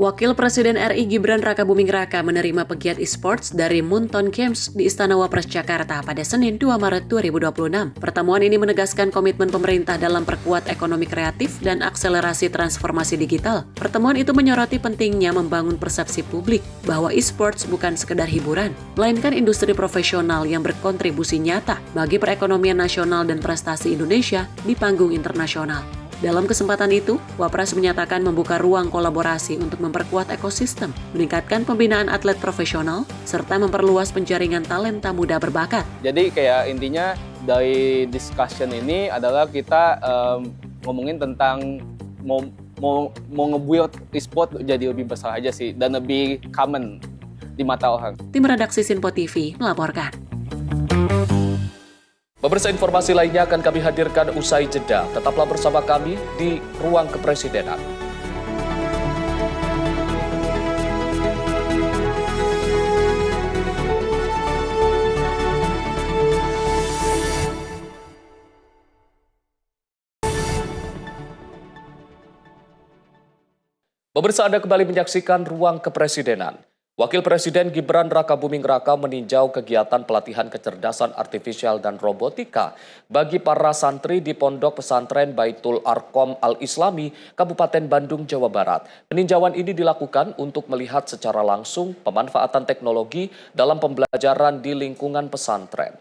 Wakil Presiden RI Gibran Rakabuming Raka menerima pegiat e-sports dari Moonton Games di Istana Wapres Jakarta pada Senin 2 Maret 2026. Pertemuan ini menegaskan komitmen pemerintah dalam perkuat ekonomi kreatif dan akselerasi transformasi digital. Pertemuan itu menyoroti pentingnya membangun persepsi publik bahwa e-sports bukan sekedar hiburan, melainkan industri profesional yang berkontribusi nyata bagi perekonomian nasional dan prestasi Indonesia di panggung internasional. Dalam kesempatan itu, Wapres menyatakan membuka ruang kolaborasi untuk memperkuat ekosistem, meningkatkan pembinaan atlet profesional, serta memperluas penjaringan talenta muda berbakat. Jadi kayak intinya dari discussion ini adalah kita ngomongin tentang mau nge-build e-sport jadi lebih besar aja sih, dan lebih common di mata orang. Tim redaksi Sinpo TV melaporkan. Pemirsa, informasi lainnya akan kami hadirkan usai jeda. Tetaplah bersama kami di Ruang Kepresidenan. Pemirsa, Anda kembali menyaksikan Ruang Kepresidenan. Wakil Presiden Gibran Rakabuming Raka meninjau kegiatan pelatihan kecerdasan artifisial dan robotika bagi para santri di Pondok Pesantren Baitul Arqam Al-Islami, Kabupaten Bandung, Jawa Barat. Peninjauan ini dilakukan untuk melihat secara langsung pemanfaatan teknologi dalam pembelajaran di lingkungan pesantren.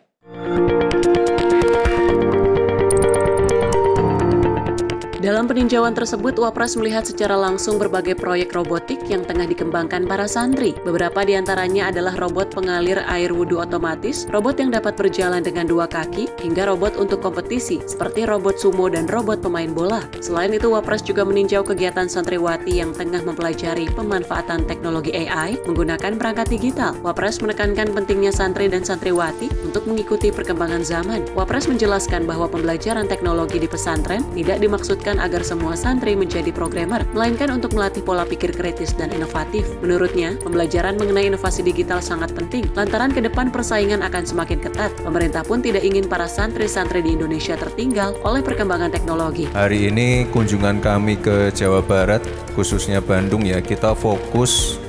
Dalam peninjauan tersebut, Wapres melihat secara langsung berbagai proyek robotik yang tengah dikembangkan para santri. Beberapa di antaranya adalah robot pengalir air wudhu otomatis, robot yang dapat berjalan dengan 2 kaki, hingga robot untuk kompetisi seperti robot sumo dan robot pemain bola. Selain itu, Wapres juga meninjau kegiatan santriwati yang tengah mempelajari pemanfaatan teknologi AI menggunakan perangkat digital. Wapres menekankan pentingnya santri dan santriwati untuk mengikuti perkembangan zaman. Wapres menjelaskan bahwa pembelajaran teknologi di pesantren tidak dimaksudkan agar semua santri menjadi programmer, melainkan untuk melatih pola pikir kritis dan inovatif. Menurutnya, pembelajaran mengenai inovasi digital sangat penting, lantaran ke depan persaingan akan semakin ketat. Pemerintah pun tidak ingin para santri-santri di Indonesia tertinggal oleh perkembangan teknologi. Hari ini kunjungan kami ke Jawa Barat, khususnya Bandung ya, kita fokus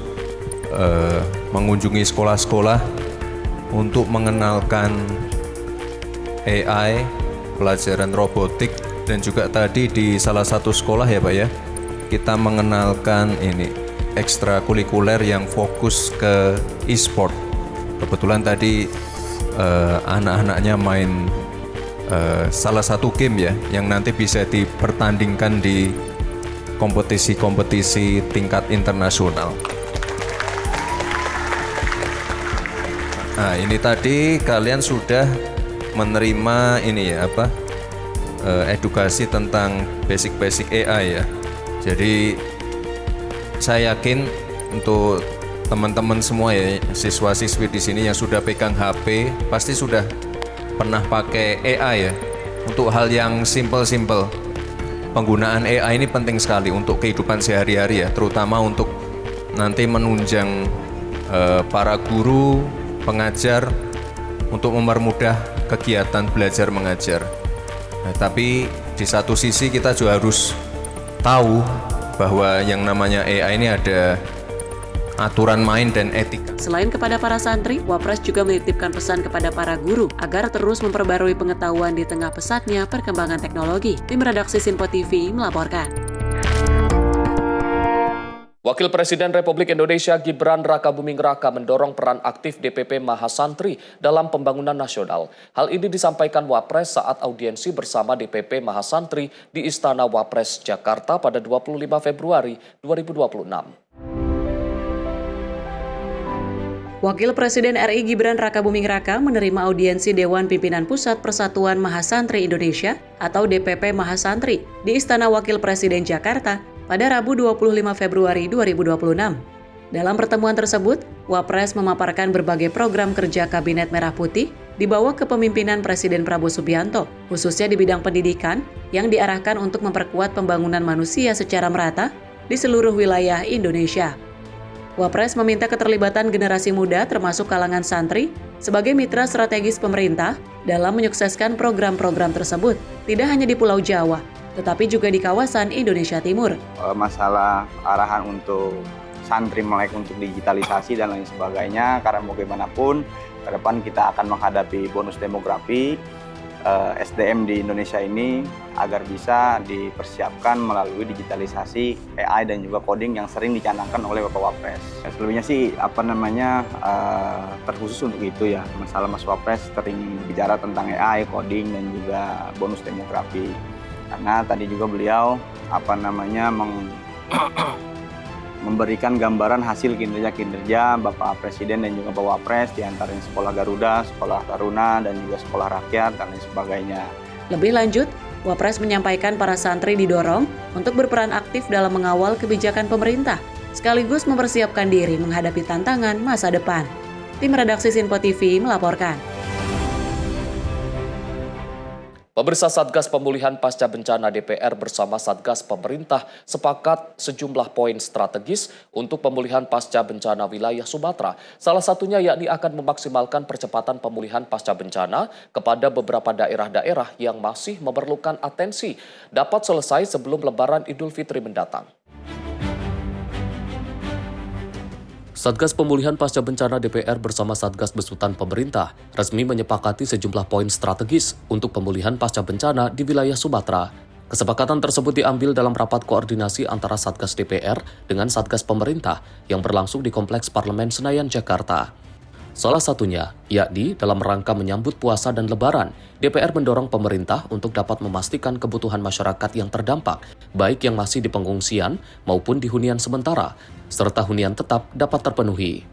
mengunjungi sekolah-sekolah untuk mengenalkan AI, pelajaran robotik, dan juga tadi di salah satu sekolah ya Pak ya, kita mengenalkan ini ekstrakurikuler yang fokus ke e-sport. Kebetulan tadi anak-anaknya main salah satu game ya, yang nanti bisa dipertandingkan di kompetisi-kompetisi tingkat internasional. Nah ini tadi kalian sudah menerima ini ya edukasi tentang basic-basic AI ya. Jadi saya yakin untuk teman-teman semua ya, siswa-siswi di sini yang sudah pegang HP pasti sudah pernah pakai AI ya. Untuk hal yang simple-simple. Penggunaan AI ini penting sekali untuk kehidupan sehari-hari ya, terutama untuk nanti menunjang para guru, pengajar untuk mempermudah kegiatan belajar mengajar. Nah, tapi di satu sisi kita juga harus tahu bahwa yang namanya AI ini ada aturan main dan etika. Selain kepada para santri, Wapres juga menitipkan pesan kepada para guru agar terus memperbarui pengetahuan di tengah pesatnya perkembangan teknologi. Tim redaksi Sinpo TV melaporkan. Wakil Presiden Republik Indonesia Gibran Rakabuming Raka mendorong peran aktif DPP Mahasantri dalam pembangunan nasional. Hal ini disampaikan Wapres saat audiensi bersama DPP Mahasantri di Istana Wapres Jakarta pada 25 Februari 2026. Wakil Presiden RI Gibran Rakabuming Raka menerima audiensi Dewan Pimpinan Pusat Persatuan Mahasantri Indonesia atau DPP Mahasantri di Istana Wakil Presiden Jakarta pada Rabu 25 Februari 2026. Dalam pertemuan tersebut, Wapres memaparkan berbagai program kerja Kabinet Merah Putih di bawah kepemimpinan Presiden Prabowo Subianto, khususnya di bidang pendidikan yang diarahkan untuk memperkuat pembangunan manusia secara merata di seluruh wilayah Indonesia. Wapres meminta keterlibatan generasi muda termasuk kalangan santri sebagai mitra strategis pemerintah dalam menyukseskan program-program tersebut, tidak hanya di Pulau Jawa, tetapi juga di kawasan Indonesia Timur. Masalah arahan untuk santri melek untuk digitalisasi dan lain sebagainya, karena bagaimanapun ke depan kita akan menghadapi bonus demografi, SDM di Indonesia ini agar bisa dipersiapkan melalui digitalisasi AI dan juga coding yang sering dicanangkan oleh Bapak Wapres. Selebihnya sih terkhusus untuk itu ya, masalah Mas Wapres sering bicara tentang AI, coding dan juga bonus demografi. Karena tadi juga beliau memberikan gambaran hasil kinerja Bapak Presiden dan juga Bapak Wapres, diantaranya Sekolah Garuda, Sekolah Taruna, dan juga Sekolah Rakyat, dan lain sebagainya. Lebih lanjut, Wapres menyampaikan para santri didorong untuk berperan aktif dalam mengawal kebijakan pemerintah, sekaligus mempersiapkan diri menghadapi tantangan masa depan. Tim redaksi Sinpo TV melaporkan. Pemirsa, Satgas Pemulihan Pasca Bencana DPR bersama Satgas Pemerintah sepakat sejumlah poin strategis untuk pemulihan pasca bencana wilayah Sumatera. Salah satunya yakni akan memaksimalkan percepatan pemulihan pasca bencana kepada beberapa daerah-daerah yang masih memerlukan atensi dapat selesai sebelum Lebaran Idul Fitri mendatang. Satgas Pemulihan Pasca Bencana DPR bersama Satgas Besutan Pemerintah resmi menyepakati sejumlah poin strategis untuk pemulihan pasca bencana di wilayah Sumatera. Kesepakatan tersebut diambil dalam rapat koordinasi antara Satgas DPR dengan Satgas Pemerintah yang berlangsung di Kompleks Parlemen Senayan, Jakarta. Salah satunya, yakni dalam rangka menyambut puasa dan lebaran, DPR mendorong pemerintah untuk dapat memastikan kebutuhan masyarakat yang terdampak, baik yang masih di pengungsian maupun di hunian sementara, serta hunian tetap dapat terpenuhi.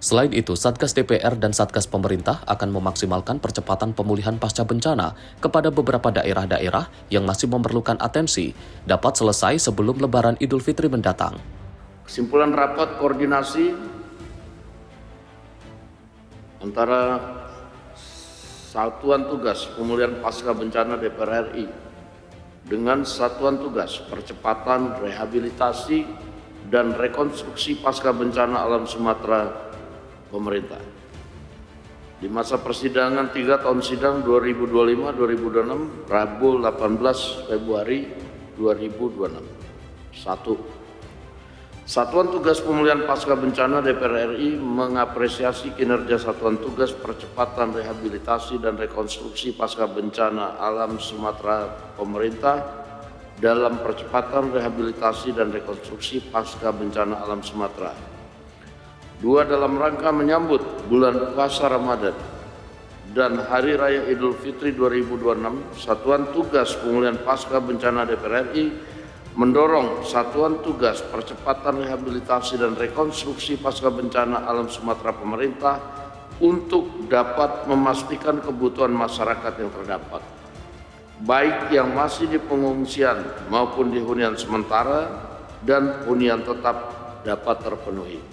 Selain itu, Satgas DPR dan Satgas pemerintah akan memaksimalkan percepatan pemulihan pasca bencana kepada beberapa daerah-daerah yang masih memerlukan atensi, dapat selesai sebelum Lebaran Idul Fitri mendatang. Kesimpulan rapat koordinasi antara Satuan Tugas Pemulihan Pasca Bencana DPR RI dengan Satuan Tugas Percepatan Rehabilitasi dan Rekonstruksi Pasca Bencana Alam Sumatera pemerintah. Di masa persidangan 3 tahun sidang 2025-2026, Rabu 18 Februari 2026. 1. Satuan Tugas Pemulihan Pasca Bencana DPR RI mengapresiasi kinerja Satuan Tugas Percepatan Rehabilitasi dan Rekonstruksi Pasca Bencana Alam Sumatera pemerintah dalam percepatan rehabilitasi dan rekonstruksi pasca bencana alam Sumatera. 2. Dalam rangka menyambut bulan puasa Ramadan dan Hari Raya Idul Fitri 2026, Satuan Tugas Pemulihan Pasca Bencana DPR RI mendorong Satuan Tugas Percepatan Rehabilitasi dan Rekonstruksi Pasca Bencana Alam Sumatera pemerintah untuk dapat memastikan kebutuhan masyarakat yang terdampak, baik yang masih di pengungsian maupun di hunian sementara dan hunian tetap dapat terpenuhi.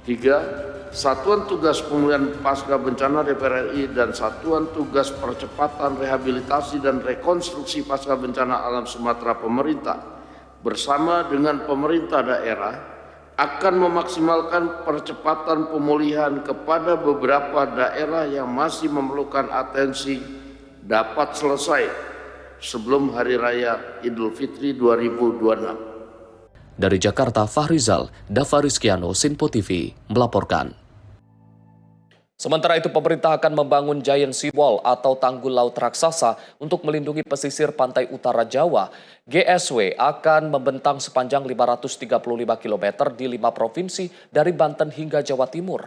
3. Satuan Tugas Pemulihan Pasca Bencana DPR RI dan Satuan Tugas Percepatan Rehabilitasi dan Rekonstruksi Pasca Bencana Alam Sumatera pemerintah bersama dengan pemerintah daerah akan memaksimalkan percepatan pemulihan kepada beberapa daerah yang masih memerlukan atensi dapat selesai sebelum Hari Raya Idul Fitri 2026. Dari Jakarta, Fahrizal, Dava Rizkiano, Sinpo TV, melaporkan. Sementara itu, pemerintah akan membangun Giant Sea Wall atau tanggul laut raksasa untuk melindungi pesisir pantai utara Jawa. GSW akan membentang sepanjang 535 km di 5 provinsi dari Banten hingga Jawa Timur.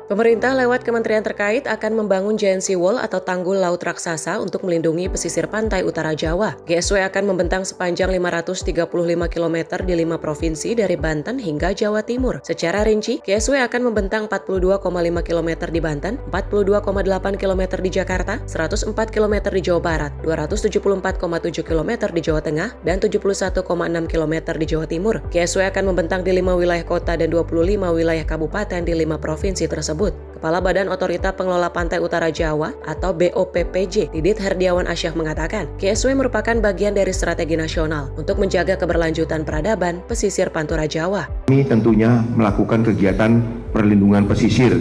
Pemerintah lewat kementerian terkait akan membangun Giant Sea Wall atau tanggul laut raksasa untuk melindungi pesisir pantai utara Jawa. GSW akan membentang sepanjang 535 km di 5 provinsi dari Banten hingga Jawa Timur. Secara rinci, GSW akan membentang 42,5 km di Banten, 42,8 km di Jakarta, 104 km di Jawa Barat, 274,7 km di Jawa Tengah, dan 71,6 km di Jawa Timur. GSW akan membentang di 5 wilayah kota dan 25 wilayah kabupaten di 5 provinsi tersebut. Kepala Badan Otorita Pengelola Pantai Utara Jawa atau BOPPJ, Didit Herdiawan Asyah mengatakan, GSW merupakan bagian dari strategi nasional untuk menjaga keberlanjutan peradaban pesisir Pantura Jawa. Kami tentunya melakukan kegiatan perlindungan pesisir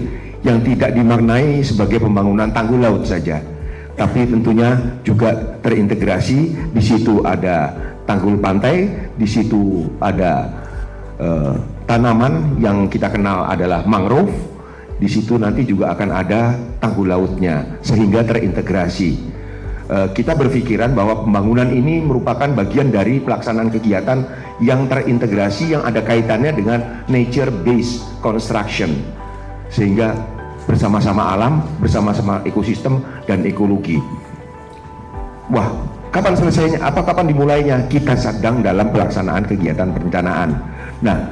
yang tidak dimaknai sebagai pembangunan tanggul laut saja, tapi tentunya juga terintegrasi. Di situ ada tanggul pantai, di situ ada tanaman yang kita kenal adalah mangrove. Di situ nanti juga akan ada tanggul lautnya sehingga terintegrasi. Kita berpikiran bahwa pembangunan ini merupakan bagian dari pelaksanaan kegiatan yang terintegrasi yang ada kaitannya dengan nature based construction, sehingga bersama-sama alam, bersama-sama ekosistem dan ekologi. Wah, kapan selesainya? Apa kapan dimulainya? Kita sedang dalam pelaksanaan kegiatan perencanaan. Nah,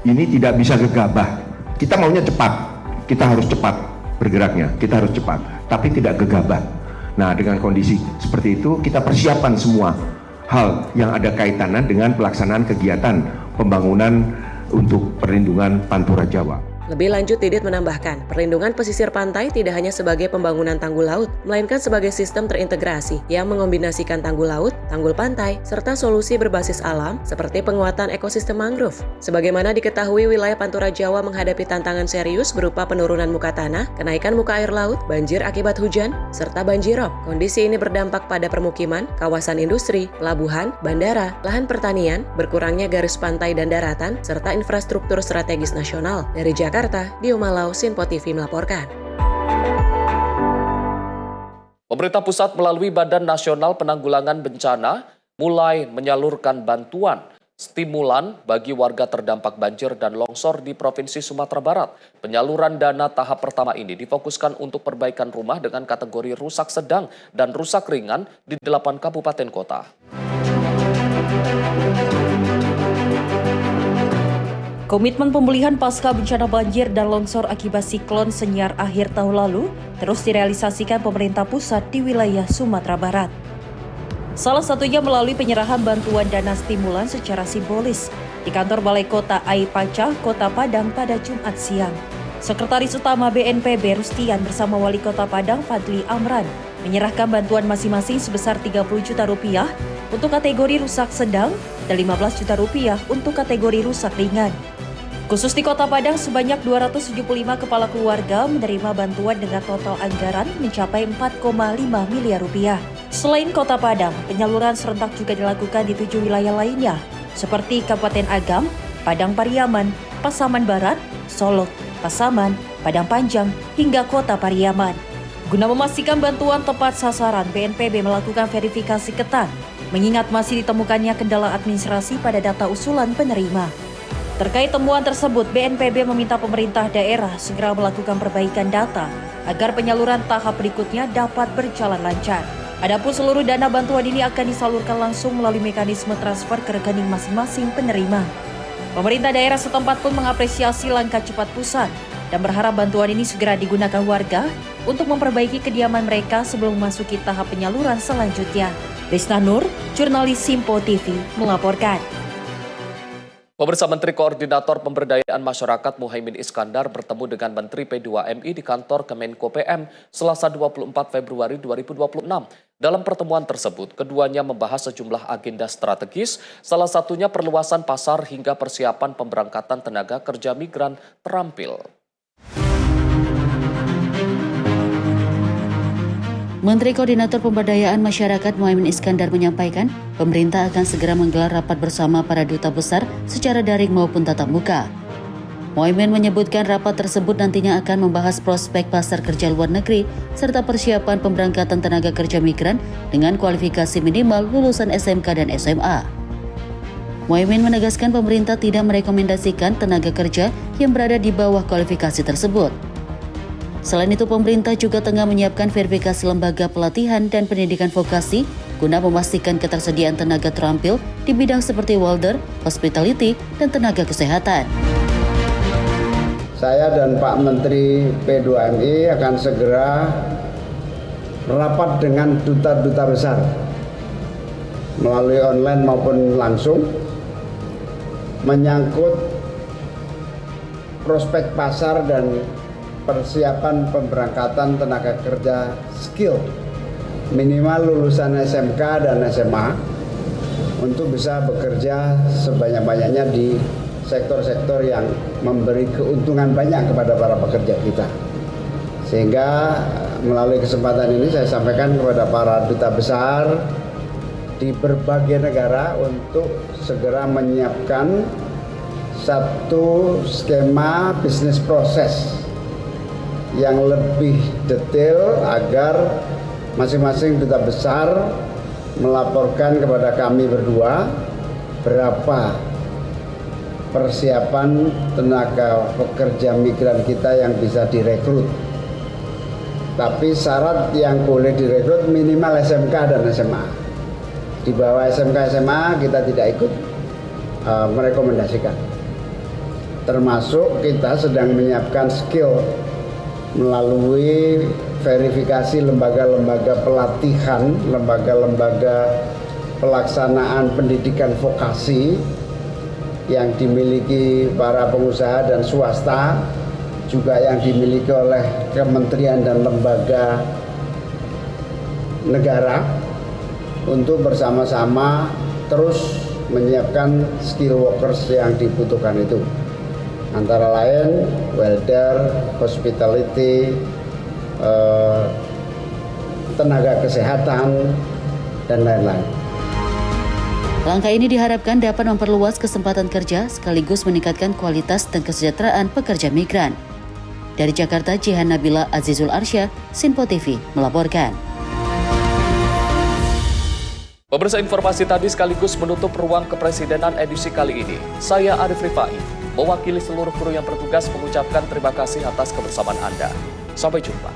ini tidak bisa gegabah. Kita maunya cepat. Kita harus cepat bergeraknya, kita harus cepat, tapi tidak gegabah. Nah, dengan kondisi seperti itu, kita persiapkan semua hal yang ada kaitannya dengan pelaksanaan kegiatan pembangunan untuk perlindungan Pantura Jawa. Lebih lanjut, Didit menambahkan, perlindungan pesisir pantai tidak hanya sebagai pembangunan tanggul laut, melainkan sebagai sistem terintegrasi yang mengombinasikan tanggul laut, tanggul pantai, serta solusi berbasis alam seperti penguatan ekosistem mangrove. Sebagaimana diketahui, wilayah Pantura Jawa menghadapi tantangan serius berupa penurunan muka tanah, kenaikan muka air laut, banjir akibat hujan, serta banjirop. Kondisi ini berdampak pada permukiman, kawasan industri, pelabuhan, bandara, lahan pertanian, berkurangnya garis pantai dan daratan, serta infrastruktur strategis nasional. Dari Jakarta, Dio Malau, Sinpo TV melaporkan. Pemerintah pusat melalui Badan Nasional Penanggulangan Bencana mulai menyalurkan bantuan stimulan bagi warga terdampak banjir dan longsor di Provinsi Sumatera Barat. Penyaluran dana tahap pertama ini difokuskan untuk perbaikan rumah dengan kategori rusak sedang dan rusak ringan di 8 kabupaten kota. Komitmen pemulihan pasca bencana banjir dan longsor akibat siklon Senyar akhir tahun lalu terus direalisasikan pemerintah pusat di wilayah Sumatera Barat. Salah satunya melalui penyerahan bantuan dana stimulan secara simbolis di kantor Balai Kota Aipaca, Kota Padang pada Jumat siang. Sekretaris Utama BNPB Rustian bersama Wali Kota Padang Fadli Amran menyerahkan bantuan masing-masing sebesar Rp30 juta untuk kategori rusak sedang dan Rp15 juta untuk kategori rusak ringan. Khusus di Kota Padang, sebanyak 275 kepala keluarga menerima bantuan dengan total anggaran mencapai Rp4,5 miliar. Selain Kota Padang, penyaluran serentak juga dilakukan di 7 wilayah lainnya, seperti Kabupaten Agam, Padang Pariaman, Pasaman Barat, Solok, Pasaman, Padang Panjang, hingga Kota Pariaman. Guna memastikan bantuan tepat sasaran, BNPB melakukan verifikasi ketat, mengingat masih ditemukannya kendala administrasi pada data usulan penerima. Terkait temuan tersebut, BNPB meminta pemerintah daerah segera melakukan perbaikan data agar penyaluran tahap berikutnya dapat berjalan lancar. Adapun seluruh dana bantuan ini akan disalurkan langsung melalui mekanisme transfer ke rekening masing-masing penerima. Pemerintah daerah setempat pun mengapresiasi langkah cepat pusat dan berharap bantuan ini segera digunakan warga untuk memperbaiki kediaman mereka sebelum memasuki tahap penyaluran selanjutnya. Risna Nur, jurnalis Simpo TV, melaporkan. Pemirsa, Menteri Koordinator Pemberdayaan Masyarakat Muhaimin Iskandar bertemu dengan Menteri P2MI di kantor Kemenko PM Selasa 24 Februari 2026. Dalam pertemuan tersebut, keduanya membahas sejumlah agenda strategis, salah satunya perluasan pasar hingga persiapan pemberangkatan tenaga kerja migran terampil. Menteri Koordinator Pemberdayaan Masyarakat Muhaimin Iskandar menyampaikan, pemerintah akan segera menggelar rapat bersama para duta besar secara daring maupun tatap muka. Muhaimin menyebutkan rapat tersebut nantinya akan membahas prospek pasar kerja luar negeri serta persiapan pemberangkatan tenaga kerja migran dengan kualifikasi minimal lulusan SMK dan SMA. Muhaimin menegaskan pemerintah tidak merekomendasikan tenaga kerja yang berada di bawah kualifikasi tersebut. Selain itu, pemerintah juga tengah menyiapkan verifikasi lembaga pelatihan dan pendidikan vokasi guna memastikan ketersediaan tenaga terampil di bidang seperti welder, hospitality, dan tenaga kesehatan. Saya dan Pak Menteri P2MI akan segera rapat dengan duta-duta besar melalui online maupun langsung menyangkut prospek pasar dan persiapan pemberangkatan tenaga kerja skill minimal lulusan SMK dan SMA untuk bisa bekerja sebanyak-banyaknya di sektor-sektor yang memberi keuntungan banyak kepada para pekerja kita. Sehingga melalui kesempatan ini saya sampaikan kepada para duta besar di berbagai negara untuk segera menyiapkan satu skema bisnis proses yang lebih detail agar masing-masing duta besar melaporkan kepada kami berdua berapa persiapan tenaga pekerja migran kita yang bisa direkrut. Tapi syarat yang boleh direkrut minimal SMK dan SMA. Di bawah SMK SMA kita tidak ikut merekomendasikan. Termasuk kita sedang menyiapkan skill melalui verifikasi lembaga-lembaga pelatihan, lembaga-lembaga pelaksanaan pendidikan vokasi yang dimiliki para pengusaha dan swasta, juga yang dimiliki oleh kementerian dan lembaga negara untuk bersama-sama terus menyiapkan skill workers yang dibutuhkan itu. Antara lain welder, hospitality, tenaga kesehatan, dan lain-lain. Langkah ini diharapkan dapat memperluas kesempatan kerja sekaligus meningkatkan kualitas dan kesejahteraan pekerja migran. Dari Jakarta, Jihan Nabila Azizul Arsya, Simpo TV melaporkan. Pemirsa, informasi tadi sekaligus menutup ruang kepresidenan edisi kali ini. Saya Arif Rifai, mewakili seluruh kru yang bertugas mengucapkan terima kasih atas kebersamaan Anda. Sampai jumpa.